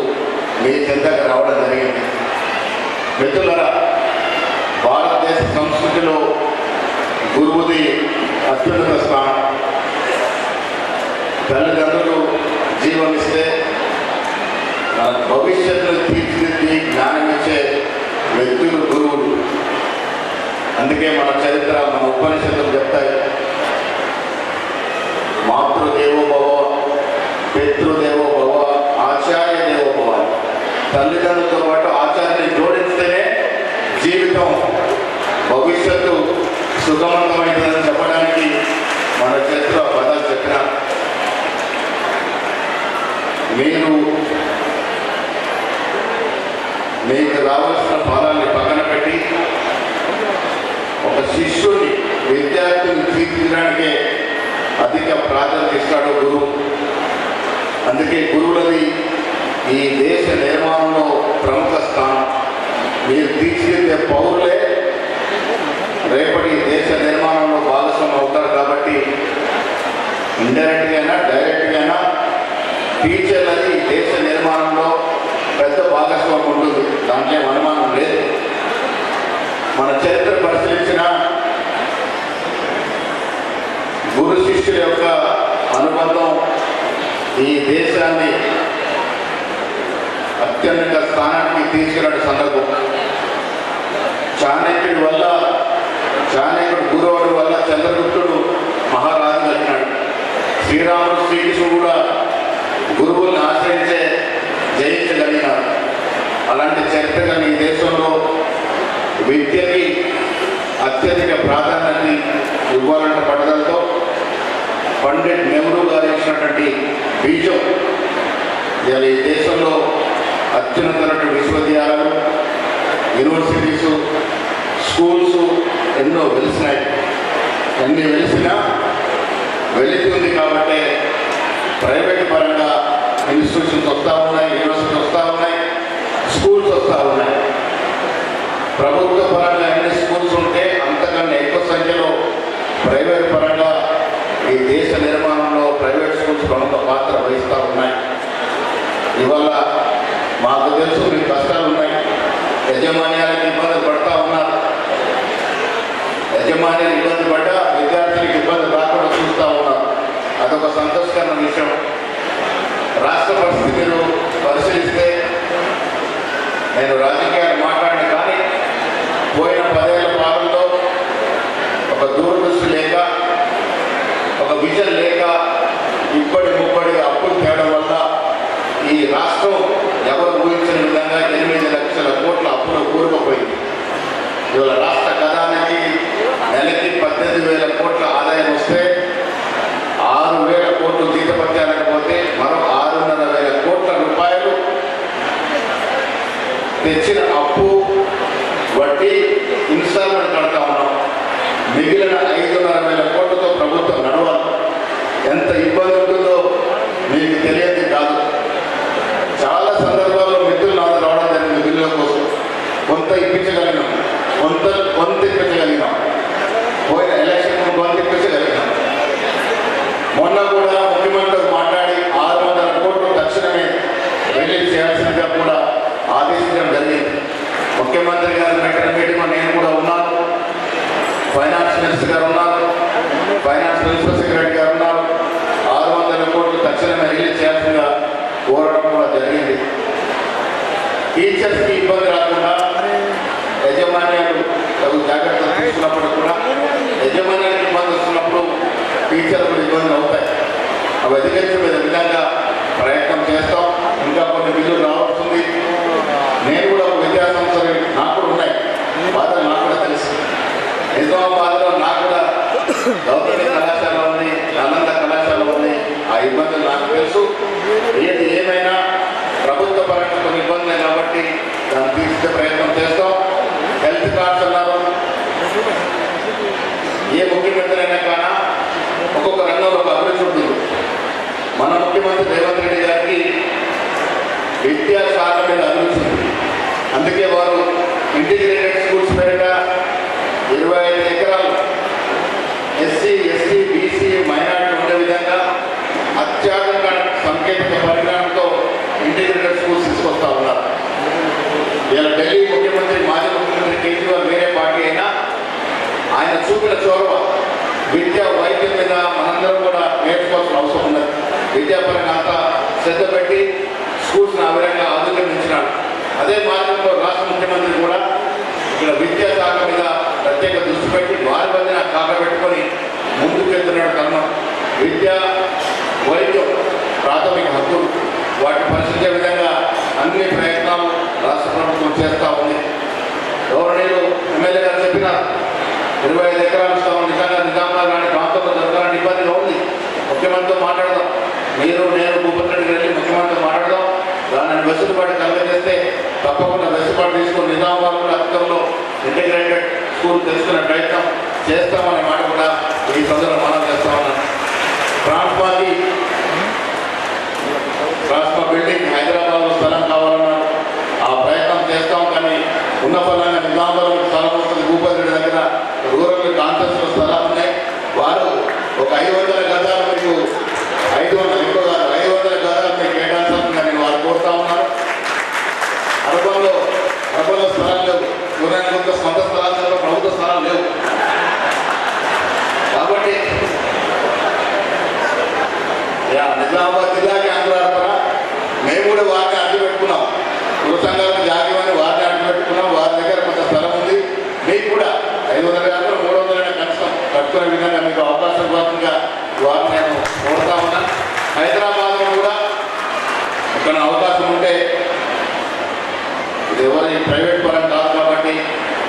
మీ చెంతగా రావడం జరిగింది. మిత్రులారా, భారతదేశ సంస్కృతిలో గురువుది అత్యున్నత స్థానం. తల్లిదండ్రులు జీవమిస్తే మన భవిష్యత్తును తీర్చిదిద్ది జ్ఞానమిచ్చే వ్యక్తులు గురువులు. అందుకే మన చరిత్ర, మన ఉపనిషత్తులు చెప్తాయి, మాతృదేవో భవ, పితృదేవో భవ, ఆచార్య దేవో భవ. తల్లిదండ్రులతో పాటు ఆచార్యని జోడిస్తేనే జీవితం, భవిష్యత్తు సుఖవంతమైందని చెప్పడానికి మన చరిత్ర పదాలు చెప్పిన మీకు రావాల్సిన ఫలాన్ని పక్కన పెట్టి ఒక శిష్యుని, విద్యార్థిని తీర్చిదిద్దడానికే అధిక ప్రాధాన్యత ఇస్తాడు గురువు. అందుకే గురువులది ఈ దేశ నిర్మాణంలో ప్రముఖ స్థానం. మీరు తీర్చిదిద్దే పౌరులే రేపటి దేశ నిర్మాణంలో భాగస్వామ్యం అవుతారు. కాబట్టి ఇండైరెక్ట్గా అయినా డైరెక్ట్గా అయినా టీచర్లది దేశ నిర్మాణంలో పెద్ద భాగస్వామ్యం ఉంటుంది. దాంట్లో అనుమానం లేదు. మన చరిత్ర పరిశీలించిన గురు శిష్యుల యొక్క అనుబంధం ఈ దేశాన్ని అత్యున్నత స్థానానికి తీసుకెళ్ళిన సందర్భం. చాణక్యుడు గురువుడి వల్ల చంద్రగుప్తుడు మహారాజు కలిగినాడు. శ్రీరాముడు, శ్రీకృష్ణుడు కూడా గురువుల్ని ఆశ్రయించే జయించగలిగినారు. అలాంటి చరిత్రగా ఈ దేశంలో విద్యకి అత్యధిక ప్రాధాన్యత ఇవ్వాలంటే పట్టుదలతో పండిట్ నెహ్రూ గారు ఇచ్చినటువంటి బీజం ఇవాళ ఈ దేశంలో అత్యున్నతమైన విశ్వవిద్యాలయాలు, యూనివర్సిటీసు, స్కూల్స్ ఎన్నో వెలిసినాయి. ఎన్ని వెలిసినా వెళుతుంది కాబట్టి ప్రైవేట్ పరంగా ఇన్స్టిట్యూషన్స్ వస్తూ ఉన్నాయి, యూనివర్సిటీస్ వస్తూ ఉన్నాయి, స్కూల్స్ వస్తూ ఉన్నాయి. ప్రభుత్వ పరంగా ఎన్ని స్కూల్స్ ఉంటే అంతకన్నా ఎక్కువ సంఖ్యలో ప్రైవేట్ పరంగా ఈ దేశ నిర్మాణంలో ప్రైవేట్ స్కూల్స్ ప్రముఖ పాత్ర వహిస్తూ ఉన్నాయి. ఇవాళ మాకు తెలుసు మీకు కష్టాలు ఉన్నాయి, యజమాన్యాలకు ఇబ్బంది పడుతూ ఉన్నారు. యజమాన్యాలు ఇబ్బంది పడ్డా విద్యార్థులకు ఇబ్బంది రాకుండా చూస్తూ ఉన్నారు. అదొక సంతోషకరమైన విషయం. రాష్ట్ర పరిస్థితి మీరు పరిశీలిస్తే, నేను రాజకీయాలు మాట్లాడిన కానీ పోయిన 10 ఏళ్ల పాలనలో ఒక దూరదృష్టి లేక, ఒక విజన్ లేక, ఇప్పటి ముప్పటి అప్పులు తేవడం వల్ల ఈ రాష్ట్రం ఎవరు ఊహించిన విధంగా 8 లక్షల కోట్ల అప్పులు కూరుకుపోయింది. ఇవాళ రాష్ట్ర ఖజానాకి నెలకి 18,000 కోట్ల ఆదాయం వస్తే 6,000 కోట్లు జీతపత్యాలకపోతే మరో 6,500 కోట్ల రూపాయలు తెచ్చిన అప్పు, వడ్డీ, ఇన్స్టాల్మెంట్ కడతా ఉన్నాం. మిగిలిన 5,500 కోట్లతో ప్రభుత్వం నడవాలి. ఎంత ఇబ్బంది ఉంటుందో మీకు తెలియదు కాదు. చాలా సందర్భాల్లో మిత్రులు నాతో రావడం జరిగింది. బిల్లుల కోసం కొంత ఇప్పించగలిగినాం, కొంత ఇప్పించగలిగినాం. పోయిన ఎలక్షన్ కొంత ఇప్పించగలిగినాం. మొన్న కూడా ముఖ్యమంత్రితో మాట్లాడి 600 కోట్లు తక్షణమే రిలీజ్ చేయాల్సిందిగా కూడా ఆదేశించడం జరిగింది. ముఖ్యమంత్రి గారు పెట్టిన మీటింగ్లో నేను కూడా ఉన్నాను, ఫైనాన్స్ మినిస్టర్ గారు ఉన్నారు, ఫైనాన్స్ ప్రిన్సిపల్ సెక్రటరీ గారు ఉన్నారు. 600 కోట్లు తక్షణమే రిలీజ్ చేయాల్సిందిగా కోరడం కూడా జరిగింది. టీచర్స్కి ఇబ్బంది రాకుండా యజమాన్యాలు తగు జాగ్రత్తలు తీసుకున్నప్పుడు కూడా, యజమాన్యానికి ఇబ్బంది వస్తున్నప్పుడు టీచర్లకు ఇబ్బందులు అవుతాయి. అవి అధిగరించే విధంగా ప్రయత్నం చేస్తాం. ఇంకా కొన్ని బిల్లులు రావాల్సింది. నేను కూడా ఒక విద్యాసంస్థలు నాకు కూడా ఉన్నాయి. ముఖ్యమంత్రి రేవంత్ రెడ్డి గారికి విద్యాశాఖ మీద అభిరుచి ఉంది. అందుకే వారు ఇంటిగ్రేటెడ్ స్కూల్స్ పేరిట 25 ఎకరాలు ఎస్సీ ఎస్టీ బీసీ మైనారిటీ ఉండే విధంగా అత్యాధునిక సాంకేతిక పరిజ్ఞానంతో ఇంటిగ్రేటెడ్ స్కూల్స్ తీసుకొస్తా ఉన్నారు. ఇలా ఢిల్లీ ముఖ్యమంత్రి మాజీ ముఖ్యమంత్రి కేజ్రీవాల్ వేరే పార్టీ అయినా ఆయన చూపిన చొరవ విద్య వైద్యం మీద మనందరం కూడా నేర్చుకోవాల్సిన అవసరం ఉన్నది. విద్యాపరంగా అంతా శ్రద్ధ పెట్టి స్కూల్స్ని ఆ విధంగా ఆధునీకరించినాడు. అదే మార్గంలో రాష్ట్ర ముఖ్యమంత్రి కూడా ఇక్కడ విద్యాశాఖ మీద ప్రత్యేక దృష్టి పెట్టి వారి మధ్యన కాకబెట్టుకొని ముందుకు వెళ్తున్నాడు. కర్మం విద్య వైద్యం ప్రాథమిక హక్కులు వాటిని పరిశీలించే విధంగా అన్ని ప్రయత్నాలు రాష్ట్ర ప్రభుత్వం చేస్తూ ఉంది. గౌరవనీయులు ఎమ్మెల్యే గారు చెప్పినారు 25 ఎకరాలు ఇస్తామని. నిజంగా నిజామాబాద్ లాంటి ప్రాంతంలో జరగాలని ఇబ్బందిగా ఉంది. ముఖ్యమంత్రితో మాట్లాడదాం, మీరు నేను భూపతి రెడ్డి వెళ్ళి ముఖ్యమంత్రితో మాట్లాడదాం. దాన్ని వెసులుబాటు కలుగజేస్తే తప్పకుండా వెసులుబాటు తీసుకుని నిజామాబాద్ కూడా అధికంలో ఇంటిగ్రేటెడ్ స్కూల్ తెలుసుకునే ప్రయత్నం చేస్తామనే మాట కూడా ఈ సందర్భంలో మనం చేస్తా ఉన్నాం. ట్రాన్స్ఫా బిల్డింగ్ హైదరాబాద్లో స్థలం కావాలన్నారు. ఆ ప్రయత్నం చేస్తాం. కానీ ఉన్న ఫలంగా నిజామాబాద్లో స్థలం వస్తుంది. భూపతి రెడ్డి దగ్గర రూరల్ కాన్ఫరెన్స్లో స్థలాలు ఉన్నాయి. వారు ఒక 500 గజాలు మీకు 500 గజాలు మీకు కేటాయించాలని నేను వారు కోరుతా ఉన్నాను. అరబంలో స్థలాలు లేవు. సూర్యానికి సొంత స్థలాలు లేవు, ప్రభుత్వ స్థలాలు లేవు. కాబట్టి నిజామాబాద్ జిల్లాకి ఆంధ్రాపర మేము కూడా వారిని అడ్డు పెట్టుకున్నాం. కుల సంఘాలకు జాగ్యమని వారిని అడ్డు పెట్టుకున్నాం. వారి దగ్గర కొంత స్థలం ఉంది. మీకు కూడా 500 గంటలు 300 కనీసం కట్టుకునే విధంగా మీకు అవకాశం భాగంగా వారిని నేను కోరుతా ఉన్నాను. హైదరాబాద్లో కూడా ఇక్కడ అవకాశం ఉంటే ఇది ఎవరి ప్రైవేట్ పరం కాదు కాబట్టి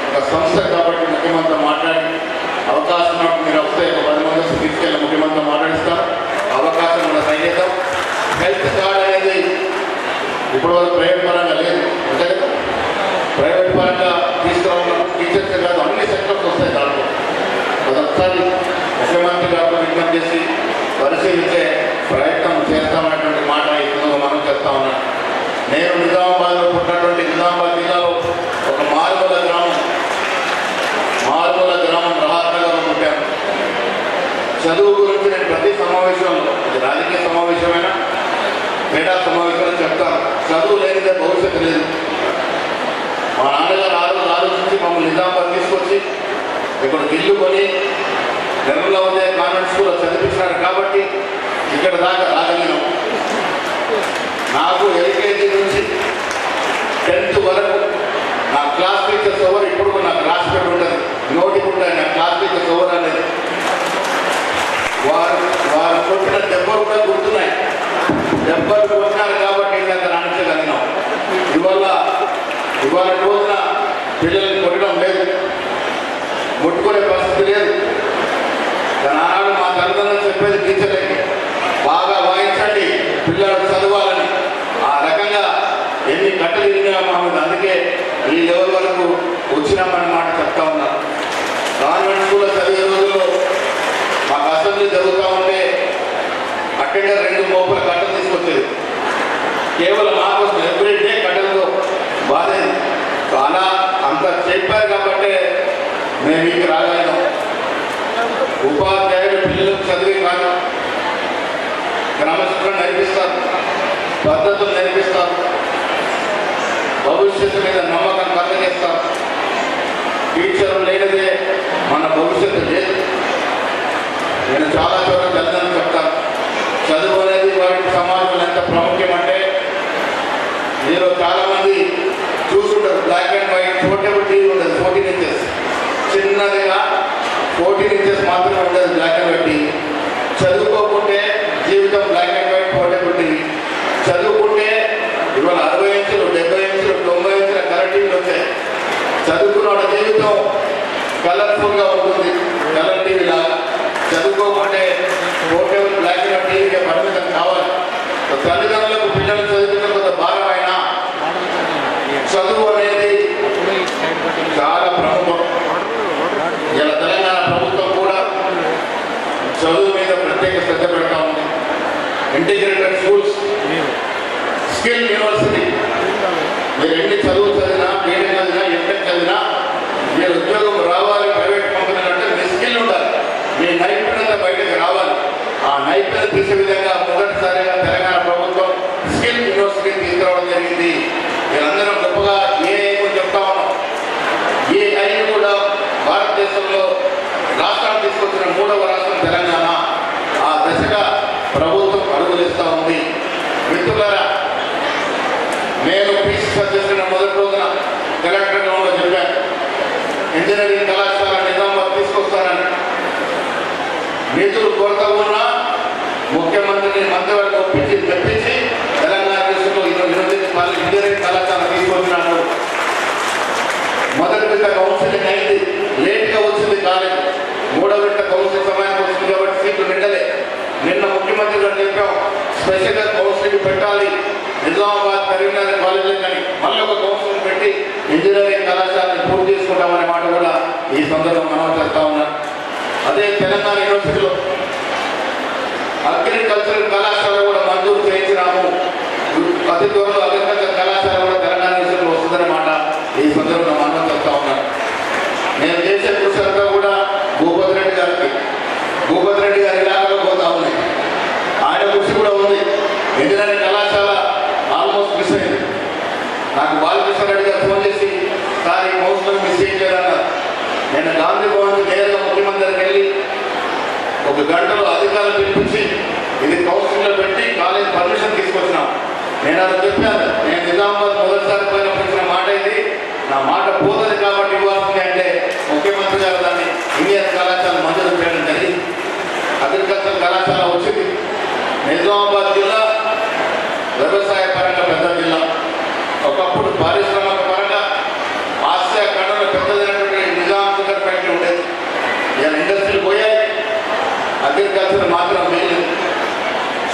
ఒక సంస్థ కాబట్టి ముఖ్యమంత్రితో మాట్లాడి అవకాశం ఉన్నప్పుడు మీరు వస్తే ఒక 10 మంది తీసుకెళ్ళి ముఖ్యమంత్రితో మాట్లాడిస్తాం. అవకాశం ఉన్న సైనికం హెల్త్ కార్డ్ అనేది ఇప్పటివరకు ప్రైవేట్ పరంగా లేదు. అంతే కదా, ప్రైవేట్ పరంగా తీసుకురావడం టీచర్స్ కాదు అన్ని సెక్టర్స్ వస్తాయి. దాంట్లో అదొకసారి ముఖ్యమంత్రి గారితో విజ్ఞప్తి చేసి పరిశీలించే ప్రయత్నం చేస్తామనేటువంటి మాట ఇప్పుడు మనం చేస్తా ఉన్నాం. నేను నిజామాబాద్లో పుట్టినటువంటి నిజామాబాద్ జిల్లాలో ఒక మారుమూల గ్రామం రహాత్ నగర్లో పుట్టాను. చదువు గురించి నేను ప్రతి సమావేశంలో, ఇది రాజకీయ సమావేశమైనా క్రీడా సమావేశంలో చెప్తాను. చదువు లేనిదే భవిష్యత్తు లేదు. మా నాన్నగారు ఆలోచించి మమ్మల్ని నిజామాబాద్ తీసుకొచ్చి ఇక్కడ ఇల్లు కొని నిర్మలా ఉదయ కాన్వెంట్ స్కూల్లో చదివించినారు కాబట్టి ఇక్కడ దాకా రాగలిగినాం. నాకు ఎల్కేజీ నుంచి 10th వరకు నా క్లాస్ టీచర్స్ ఎవరు ఇప్పుడు నాకు క్లాస్ పేరు ఉంటుంది, నోటికి ఉంటాయి నా క్లాస్ టీచర్స్ ఎవరు అనేది. వారు కొట్టిన దెబ్బలు కూడా గుర్తున్నాయి. దెబ్బలు కొట్టినారు కాబట్టి ఇందాక రాణించగలిగినాం. ఇవాళ రోజున పిల్లల్ని కొట్టడం లేదు, ముట్టుకునే పరిస్థితి లేదు. ఆనాడు మా తల్లిదండ్రులు చెప్పేది టీచర్లకి బాగా వాయించండి పిల్లలు చదవాలని. ఆ రకంగా ఎన్ని కట్టలు ఇరిగినా మా మీద. అందుకే ఈ లెవెల్ వరకు వచ్చినామని మాట చెప్తా ఉన్నారు. గవర్నమెంట్ స్కూల్లో చదివే రోజుల్లో మాకు అసెంబ్లీ జరుగుతూ ఉంటే అటెండర్ 2 మోపుల కట్టలు తీసుకొచ్చేది. కేవలం మా కోసం ఎవ్రీ డే కట్టలతో బాధేది. అలా అంత చెప్పారు కాబట్టి మేము మీకు రాగలిగాం. ఉపాధ్యాయులు పిల్లలకు చదివి కాదు, క్రమశిక్షణ నేర్పిస్తారు, పద్ధతులు నేర్పిస్తారు, భవిష్యత్తు మీద నమ్మకం కలగజేస్తారు. టీచర్లు లేనిదే మన భవిష్యత్తు లేదు. నేను చాలా చోట్ల తల్లిదండ్రులు చెప్తాను, చదువు అనేది వారికి సమాజంలో ఎంత ప్రాముఖ్యం అంటే, మీరు చాలామంది చూసుంటారు black and white portable TV ఉండదు, 14 inches చిన్నదిగా 14 inches మాత్రమే ఉండదు బ్లాక్ అండ్ వైట్ టీవీ. చదువుకోకుంటే జీవితం black and white portable TV. చదువుకుంటే ఇవాళ 60 inches 70 inches 90 inches కలర్ టీవీలు వచ్చాయి. చదువుకున్న వాళ్ళ జీవితం కలర్ఫుల్గా ఉంటుంది, కలర్ టీవీ లాగా. చదువుకోకుంటే పోర్టబుల్ బ్లాక్ అండ్ వైట్ టీవీకే పరిమితం కావాలి. తల్లిదండ్రులకు పిల్లలు చదివించడం కొంత భారం అయినా చదువు అనేది చాలా ప్రముఖం. ఇలా తెలంగాణ ప్రభుత్వం కూడా చదువు మీద ప్రత్యేక శ్రద్ధ పెడతా ఉంది. Integrated schools, skill university. మీరు ఎన్ని చదువు చదివినా, బీటెక్ చదివినా, ఎంటెక్ చదివినా, మీరు ఉద్యోగం రావాలి ప్రైవేట్ కంపెనీలు అంటే మీ స్కిల్ ఉండాలి, మీ నైపుణ్యత బయటకు రావాలి. ఆ నైపుణ్యత తీసే విధంగా మొదటిసారిగా తెలంగాణ ప్రభుత్వం స్కిల్ యూనివర్సిటీ తీసుకురావడం జరిగింది. మీరందరం గొప్పగా ఏఐ చెప్తా ఉన్నాం. ఏఐ కూడా భారతదేశంలో రాష్ట్రాలు తీసుకొచ్చిన 3వ రాష్ట్రం తెలంగాణ. ఆ దశగా ప్రభుత్వం అడుగులేస్తూ ఉంది. మిత్రులారా, నేను పీసీ సభ్యులైన మొదటి రోజున కలెక్టర్ గ్రౌండ్లో చెప్పాను, ఇంజనీరింగ్ కళాశాల నిజామాబాద్ తీసుకొస్తానని. నిధులు కొరత ఉన్నా ముఖ్యమంత్రిని మంత్రివర్గం ఒప్పించి తెప్పించి తెలంగాణ దేశంలో ఇంజనీరింగ్ కళాశాల తీసుకొచ్చినాడు. మొదటి విడత కౌన్సిలింగ్ అయింది, లేట్గా వచ్చింది కాలేజ్. 3వ విడత కౌన్సిలింగ్ సమయానికి వచ్చింది కాబట్టి సీట్లు నిండలే. నిన్న ముఖ్యమంత్రి గారు చెప్పాం, స్పెషల్గా కౌన్సిలింగ్ పెట్టాలి నిజామాబాద్, కరీంనగర్ కాలేజీలో, కానీ మళ్ళీ ఒక కౌన్సిలింగ్ పెట్టి ఇంజనీరింగ్ కళాశాలను పూర్తి చేసుకుంటామనే మాట కూడా ఈ సందర్భంగా మనం చేస్తా ఉన్నాం. అదే తెలంగాణ యూనివర్సిటీలో అగ్రికల్చరల్ కళాశాల కూడా మంజూరు చేయించినాము. అతి త్వరలో అగ్రికల్చర్ కళాశాల కూడా తెలంగాణ యూనివర్సిటీలో వస్తుందనే మాట ఈ సందర్భంగా మనం చేస్తా ఉన్నాం. నేను చేసే కృషి అంతా కూడా భూపతి రెడ్డి గారి ఇలాకాలో పోతా ఉన్నాయి. ఆయన కృషి కూడా ఉంది. ఇంజనీరింగ్ కళాశాల ఆల్మోస్ట్ మిస్ అయింది. నాకు బాలకృష్ణ రెడ్డి గారు ఫోన్ చేసి, సార్ ఈ కౌన్సిలర్ మిస్ చేయాలన్నారు. నేను గాంధీ భవన్ నేరుగా ముఖ్యమంత్రికి వెళ్ళి 1 గంటలో అధికారులు పిలిపించి ఇది కౌన్సిల్లో పెట్టి కాలేజ్ పర్మిషన్ తీసుకొచ్చినాం. నేను అది చెప్పాను, నేను నిజామాబాద్ మొదటిసారి పోయినప్పుడు ఇచ్చిన మాట ఇది, నా మాట పోతుంది కాబట్టి ఇవ్వాల్సింది అంటే ముఖ్యమంత్రి గారు దాన్ని ఇండియన్ కళాశాల మంజూరు చేయడం జరిగింది. అగ్రికల్చర్ కళాశాల వచ్చింది. నిజామాబాద్ జిల్లా వ్యవసాయ పరంగా పెద్ద జిల్లా. ఒకప్పుడు పారిశ్రామిక పరంగా ఆసియా ఖండంలో పెద్దదైనటువంటి నిజాం షుగర్ ఫ్యాక్టరీ ఉండేది. ఇలా ఇండస్ట్రీలు పోయాయి, అగ్రికల్చర్ మాత్రం లేదు.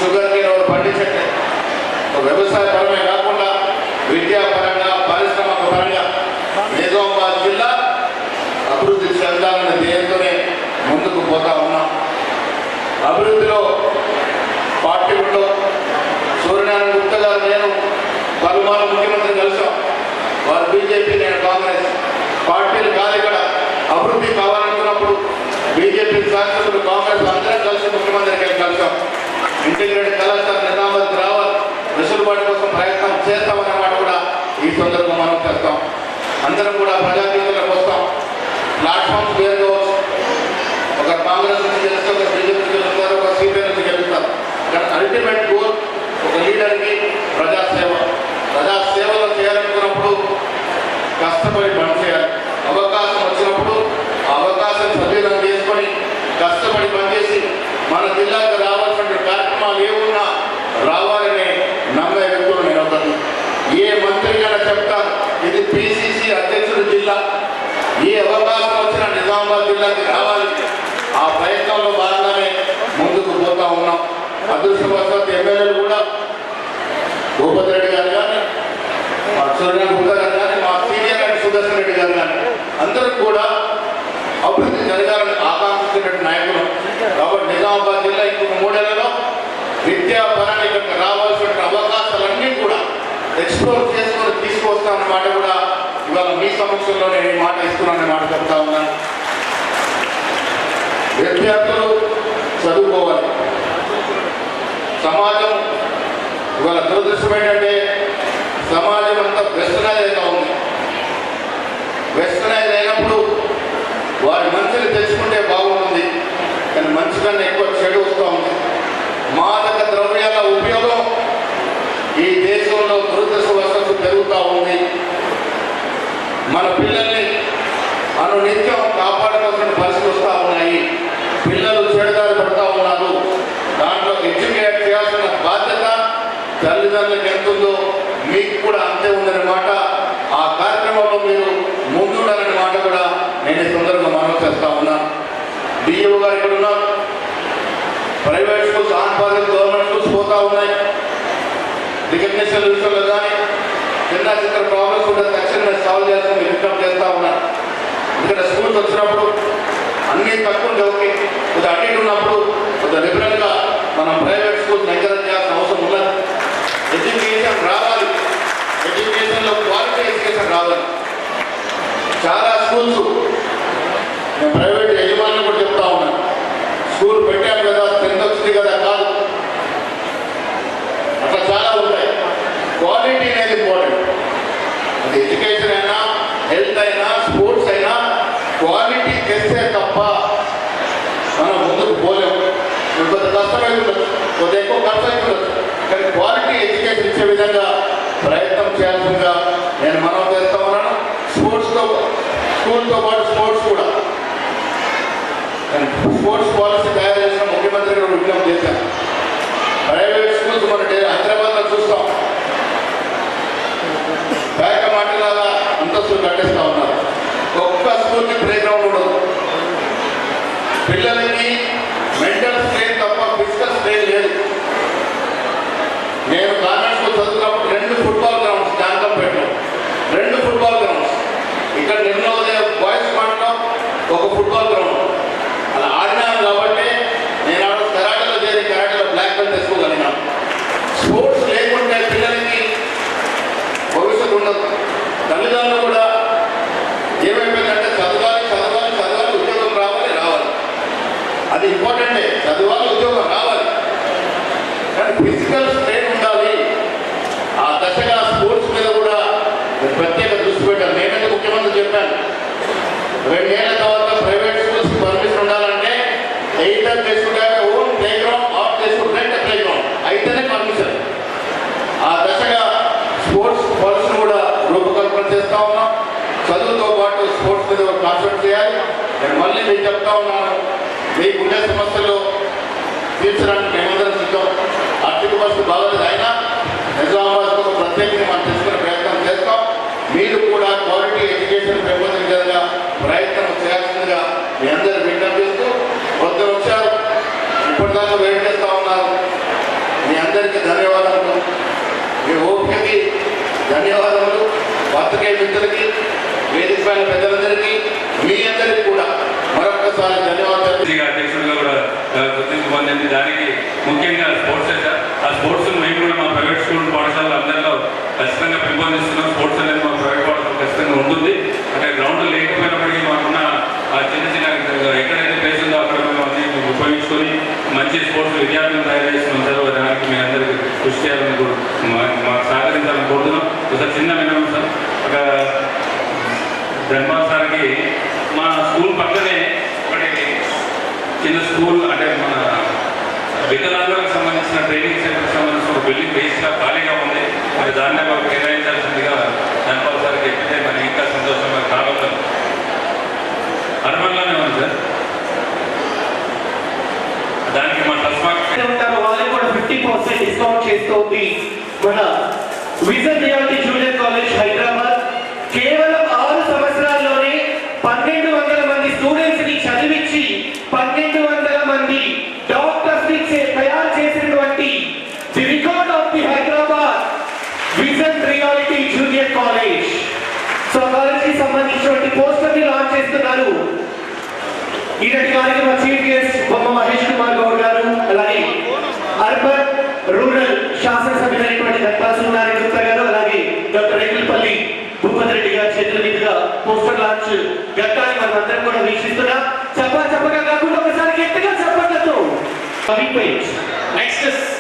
షుగర్ కేన్ ఎవరు పండించట్లేదు. వ్యవసాయ పరమే కాకుండా విద్యాపరంగా, పారిశ్రామిక పరంగా నిజామాబాద్ జిల్లా అభివృద్ధి చెందాలనే ధ్యేయంతోనే ముందుకు పోతా ఉన్నాం. అభివృద్ధిలో పార్టీ ఉండవు. సూర్యనారాయణ గుప్తా గారు, నేను పలుమార్లు ముఖ్యమంత్రి కలిసాం. వారు బీజేపీ, నేను కాంగ్రెస్. పార్టీలు కాదు ఇక్కడ. అభివృద్ధి కావాలనుకున్నప్పుడు బీజేపీ శాసనసభ్యులు, కాంగ్రెస్ అందరం కలిసి ముఖ్యమంత్రికి కలిసాం. ఇంటిగ్రేటెడ్ కళాశాల నిజామాబాద్ రావాలి, వెసులుబాటు కోసం ప్రయత్నం చేస్తామనే మాట కూడా ఈ సందర్భంగా మనం చేస్తాం. అందరం కూడా ప్రజాతీయంలోకి వస్తాం. ప్లాట్ఫామ్స్ వేరుగా వచ్చు. ఒక కాంగ్రెస్ నుంచి గెలుస్తారు, ఒక బీజేపీ గెలుస్తారు, ఒక సిపిఐ నుంచి గెలుస్తారు. కానీ అల్టిమేట్ గోల్ ఒక లీడర్కి ప్రజాసేవ. ప్రజాసేవలో చేయాలనుకున్నప్పుడు కష్టపడి పనిచేయాలి. అవకాశం వచ్చినప్పుడు ఆ అవకాశం సద్వినియోగం చేసుకొని కష్టపడి పనిచేసి మన జిల్లాకు రావాల్సిన కార్యక్రమాలు ఏమున్నా రావాలని నమ్మే వ్యక్తులు నేను ఒకటి. ఏ మంత్రిగా చెప్తాను, ఇది పిసిసి అధ్యక్షుడు జిల్లా. ఏ అవకాశం వచ్చినా నిజామాబాద్ జిల్లాకి రావాలి. ఆ ప్రయత్నంలో భాగంగానే ముందుకు పోతా ఉన్నాం. అదృష్టవశాత్తు ఎమ్మెల్యేలు కూడా భూపతి రెడ్డి గారు కానీ, మా సూర్యనారాయణ గుప్తా గారు కానీ, మా సీనియర్ అండ్ సుదర్శన్ రెడ్డి గారు కానీ అందరూ కూడా అభివృద్ధి జరగాలని ఆకాంక్షించినటువంటి నాయకులు. కాబట్టి నిజామాబాద్ జిల్లా ఇంకొక 3 ఏళ్లలో విద్యాపరంగా ఇక్కడికి రావాల్సిన అవకాశాలన్నీ కూడా ఎక్స్ప్లోర్ చేసుకొని తీసుకొస్తామన్న మాట కూడా ఇవాళ మీ సమక్షంలో నేను ఈ మాట ఇస్తున్నానని మాట చెప్తా ఉన్నాను. విద్యార్థులు చదువుకోవాలి. సమాజం ఇవాళ దురదృష్టం ఏంటంటే సమాజం అంతా వెస్టర్నైజ్ అవుతా ఉంది. వెస్టర్నైజ్ అయినప్పుడు వారి మంచిని తెచ్చుకుంటే బాగుంటుంది, కానీ మంచి కన్నా ఎక్కువ చెడు వస్తూ ఉంది. మాదక ద్రవ్యాల ఉపయోగం ఈ దేశంలో దురదృష్టవశాత్తు పెరుగుతూ ఉంది. మన పిల్లల్ని అనునిత్యం కాపాడుకోవాల్సిన పరిస్థితి వస్తూ ఉన్నాయి. పిల్లలు చెడుదారి పడుతూ ఉన్నారు. దాంట్లో ఎడ్యుకేట్ చేయాల్సిన బాధ్యత తల్లిదండ్రులకు ఎంత ఉందో మీకు కూడా అంతే ఉందనే మాట, ఆ కార్యక్రమంలో మీరు ముందుండాలనే మాట కూడా నేను ఈ సందర్భంగా మనం చేస్తా ఉన్నాను. డిఓ గారు ఇక్కడ ఉన్నారు. Private schools, Andhra Pradesh government schools పోతా ఉన్నాయి. రికగ్నిషన్ విషయంలో కానీ చిన్న చిన్న ప్రాబ్లమ్స్ ఉంటే తక్షణమే సాల్వ్ చేయాల్సింది విజ్ఞప్తి చేస్తా ఉన్నాను. ఇక్కడ స్కూల్స్ వచ్చినప్పుడు అన్నీ తక్కువ ఓకే, కొద్దిగా అటు ఉన్నప్పుడు కొద్దిగా లిబరల్గా మనం ప్రైవేట్ స్కూల్స్ ఎంకరేజ్ చేస్తాం. ఎడ్యుకేషన్లో క్వాలిటీ ఎడ్యుకేషన్ రావాలి. చాలా స్కూల్స్ నేను ప్రైవేట్ యజమానులు కూడా చెప్తా ఉన్నాను, స్కూల్ పెట్టాను కదా, స్ట్రెంత్ వచ్చింది కదా, కాదు. అట్లా చాలా ఉంటాయి. క్వాలిటీ అనేది ఇంపార్టెంట్. అది ఎడ్యుకేషన్ అయినా, హెల్త్ అయినా, స్పోర్ట్స్ అయినా క్వాలిటీ తెస్తే తప్ప మనం ముందుకు పోలేము. కొంత కష్టమైతుండొచ్చు, కొంత ఎక్కువ ఖర్చు అవుతుండొచ్చు, కానీ క్వాలిటీ ఎడ్యుకేషన్ ఇచ్చే విధంగా ప్రయత్నం చేయాల్సిందిగా నేను మనం చేస్తా ఉన్నాను. స్కూల్తో పాటు స్పోర్ట్స్ కూడా, స్పోర్ట్స్ పాలసీ తయారు చేసిన ముఖ్యమంత్రి గారు విజ్ఞప్తి చేశాను. ప్రైవేట్ స్కూల్స్ మన హైదరాబాద్లో చూస్తాం, బ్యాక మాటలాగా అంతస్తులు కట్టేస్తూ ఉన్నారు. ఒక్క స్కూల్కి ప్లే గ్రౌండ్ ఉండదు. పిల్లలకి మెంటల్ స్ట్రెయిన్ తప్ప ఫిజికల్ స్ట్రెయిన్ లేదు. నేను కాన్వెంట్ స్కూల్ చదువుతున్నప్పుడు 2 ఫుట్బాల్ గ్రౌండ్స్, జాంకంపేటలో 2 ఫుట్బాల్ గ్రౌండ్స్, ఇక్కడ నిర్మలోదయ బాయ్స్ స్క్వాడ్లో 1 ఫుట్బాల్ గ్రౌండ్. అలా ఆడినాను కాబట్టి నేను ఆడ కరాటలో చేరి కరాటలో బ్లాక్ బెల్ట్ తెచ్చుకోగలిగినాను. స్పోర్ట్స్ లేకుంటే పిల్లలకి భవిష్యత్తు ఉండదు. తల్లిదండ్రులు కూడా ఏమైపోయిందంటే చదవాలి చదవాలి చదవాలి, ఉద్యోగం రావాలి. అది ఇంపార్టెంటే, చదవాలి, ఉద్యోగం రావాలి, కానీ ఫిజికల్ స్ట్రెయిన్ ఉండాలి. ఆ దశగా స్పోర్ట్స్ మీద కూడా ప్రత్యేక దృష్టి పెట్టాను. నేనైతే ముఖ్యమంత్రి చెప్పాను, 2 ఏళ్ల తర్వాత ప్రైవేట్ స్కూల్స్ పర్మిషన్ ఉండాలంటే ఎయిటర్ చేసుకుంటే ఓన్ ప్లే గ్రౌండ్ ఆఫ్ చేసుకుంటే ప్లే గ్రౌండ్ అయితేనే పర్మిషన్. ఆ దశగా స్పోర్ట్స్ పాలసీని కూడా రూపకల్పన చేస్తా ఉన్నాం. చదువుతో పాటు స్పోర్ట్స్ మీద కాన్సన్ట్రేట్ చేయాలి. నేను మళ్ళీ మీకు చెప్తా ఉన్నాను, మీకుండే సమస్యలు తీర్చడానికి మేమందరం సిద్ధం. ఆర్థిక పరిస్థితి బాగలేదు అయినా నిజామాబాద్కు ఒక ప్రత్యేకంగా మనం తెలుసుకునే ప్రయత్నం చేస్తాం. మీరు కూడా క్వాలిటీ ఎడ్యుకేషన్ పెంపొందించేలా ప్రయత్నం చేయాల్సిందిగా మీ అందరూ విజ్ఞప్తి చేస్తూ, కొందరు వచ్చారు ఇప్పటిదాకా వెయిట్ చేస్తూ ఉన్నారు. మీ అందరికీ ధన్యవాదములు, మీ ఓపికకి ధన్యవాదములు. పాత్రికేయ మిత్రులకి, వేదిక పైన పెద్దలందరికీ, మీ అందరికీ కూడా మరొకసారి ధన్యవాదాలు. అధ్యక్షులుగా కూడా గుర్తింపు పొందింది. దానికి ముఖ్యంగా స్పోర్ట్స్ సార్. ఆ స్పోర్ట్స్ మేము కూడా మా ప్రైవేట్ స్కూల్ పాఠశాలలు అందరిలో ఖచ్చితంగా పెంపొందిస్తున్నాం. స్పోర్ట్స్ అనేది మా ప్రైవేట్ పాఠశాల ఖచ్చితంగా ఉంటుంది. అంటే గ్రౌండ్ లేకపోయినప్పటికీ మాకున్న ఆ చిన్న ఎక్కడైతే ప్లేస్ ఉందో అక్కడ మేము అన్ని ఉపయోగించుకొని మంచి స్పోర్ట్స్ విద్యార్థులను తయారు చేస్తున్నాం సార్. దానికి మీ అందరికీ కృషి చేయాలని మాకు సహకరించాలని కోరుతున్నాం. ఒకసారి చిన్న విన్నాం సార్, ఒక ధర్మాల్ సార్కి మా స్కూల్ పక్కనే ఒకటి చిన్న స్కూల్, అంటే మన వికలాంగులకు సంబంధించిన ట్రైనింగ్ సెంటర్కి సంబంధించిన ఒక బిల్డింగ్ వేస్ట్గా ఖాళీగా ఉంది. మరి దాన్ని మాకు కేటాయించాల్సిందిగా ధన్పాల్ సార్ చెప్పితే మరి ఇంకా సంతోషంగా రాగలం. అర్బన్లోనే ఉంది సార్. దానికి మా ఉంటారు వాళ్ళకి కూడా 50% డిస్కౌంట్ చేస్తోంది మన vision reality junior college Hyderabad. కేవలం 6 సంవత్సరాల్లోనే 1200 మంది స్టూడెంట్స్ ని చదివించి 1200 మంది డాక్టర్స్ ని తయారు చేసినటువంటి the record of the Hyderabad vision reality junior college. So college కి సంబంధించినటువంటి పోస్టర్ ని లాంచ్ చేస్తున్నారు. ఈనాటి కార్యక్రమ చీఫ్ గెస్ట్ బొమ్మ మహేష్ కుమార్ గౌడ్ గారు, అలాగే అర్బన్ రూరల్ శాసనసభ్యులైనటువంటి ధన్పాల్ సుబ్రహ్మణ్య గుప్తా గారు, అలాగే డాక్టర్ రేకులపల్లి భూపతి రెడ్డి గారి చేతుల మీదుగా పోస్టర్ లాంచ్ ఘట్టాన్ని మనం అందరం కూడా వీక్షిస్తున్నాం. చెప్పగా కాకుండా ఒకసారి గట్టిగా చెప్పట్లతో నెక్స్ట్ చేస్తున్నా.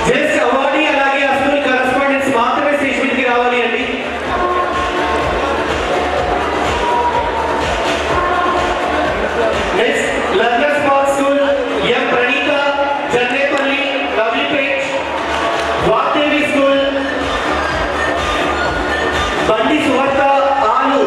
జస్ట్ అవార్డీ అలాగే అసలు కరెస్పాండెంట్స్ మాత్రమే స్టేజ్ మీదకి రావాలి అండి. నెక్స్ట్ లర్నర్ స్మాల్ స్కూల్ ఎం ప్రణీత, జన్నేపల్లి, రవిపేట్, వాగ్దేవి స్కూల్, బండి సువర్త, ఆలు.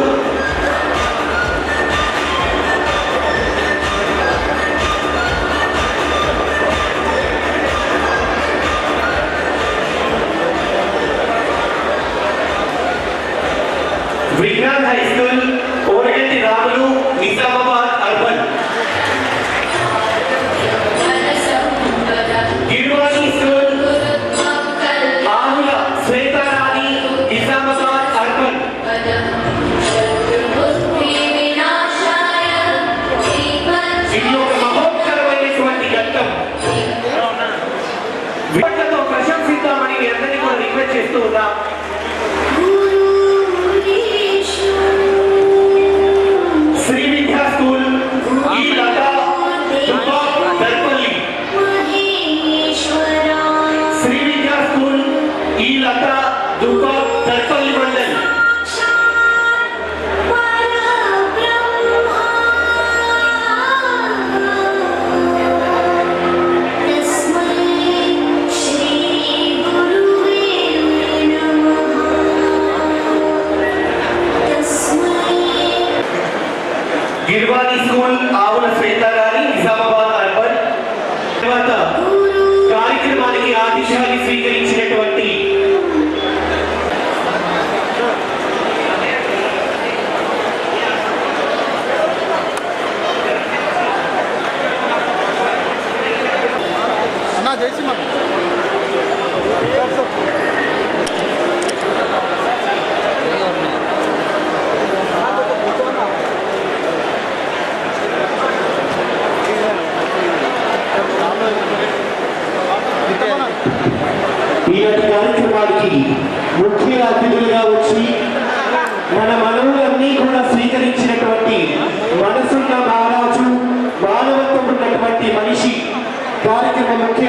ఇది ఒక మహోత్తరమైనటువంటి ఘట్టం. విపట్లతో ప్రశంసిద్దామని మీ అందరినీ కూడా రిక్వెస్ట్ చేస్తూ ఉన్నాం. శ్రీ విద్యా స్కూల్ ఈ లతా దర్పల్లి. శ్రీ విద్యా స్కూల్ ఈ లతా దర్పల్లి మండల్. గిర్వాణి స్కూల్ ఆవుల శ్వేత గారి నిజామాబాద్ అర్బన్. తర్వాత కార్యక్రమానికి ఆతిథ్యాన్ని స్వీకరించినటువంటి ఈనాటి కార్యక్రమానికి ముఖ్య అతిథులుగా వచ్చి మన మనవులన్నీ కూడా స్వీకరించినటువంటి మనసున్న మహారాజు, మానవత్వం ఉన్నటువంటి మనిషి, కార్యక్రమ ముఖ్య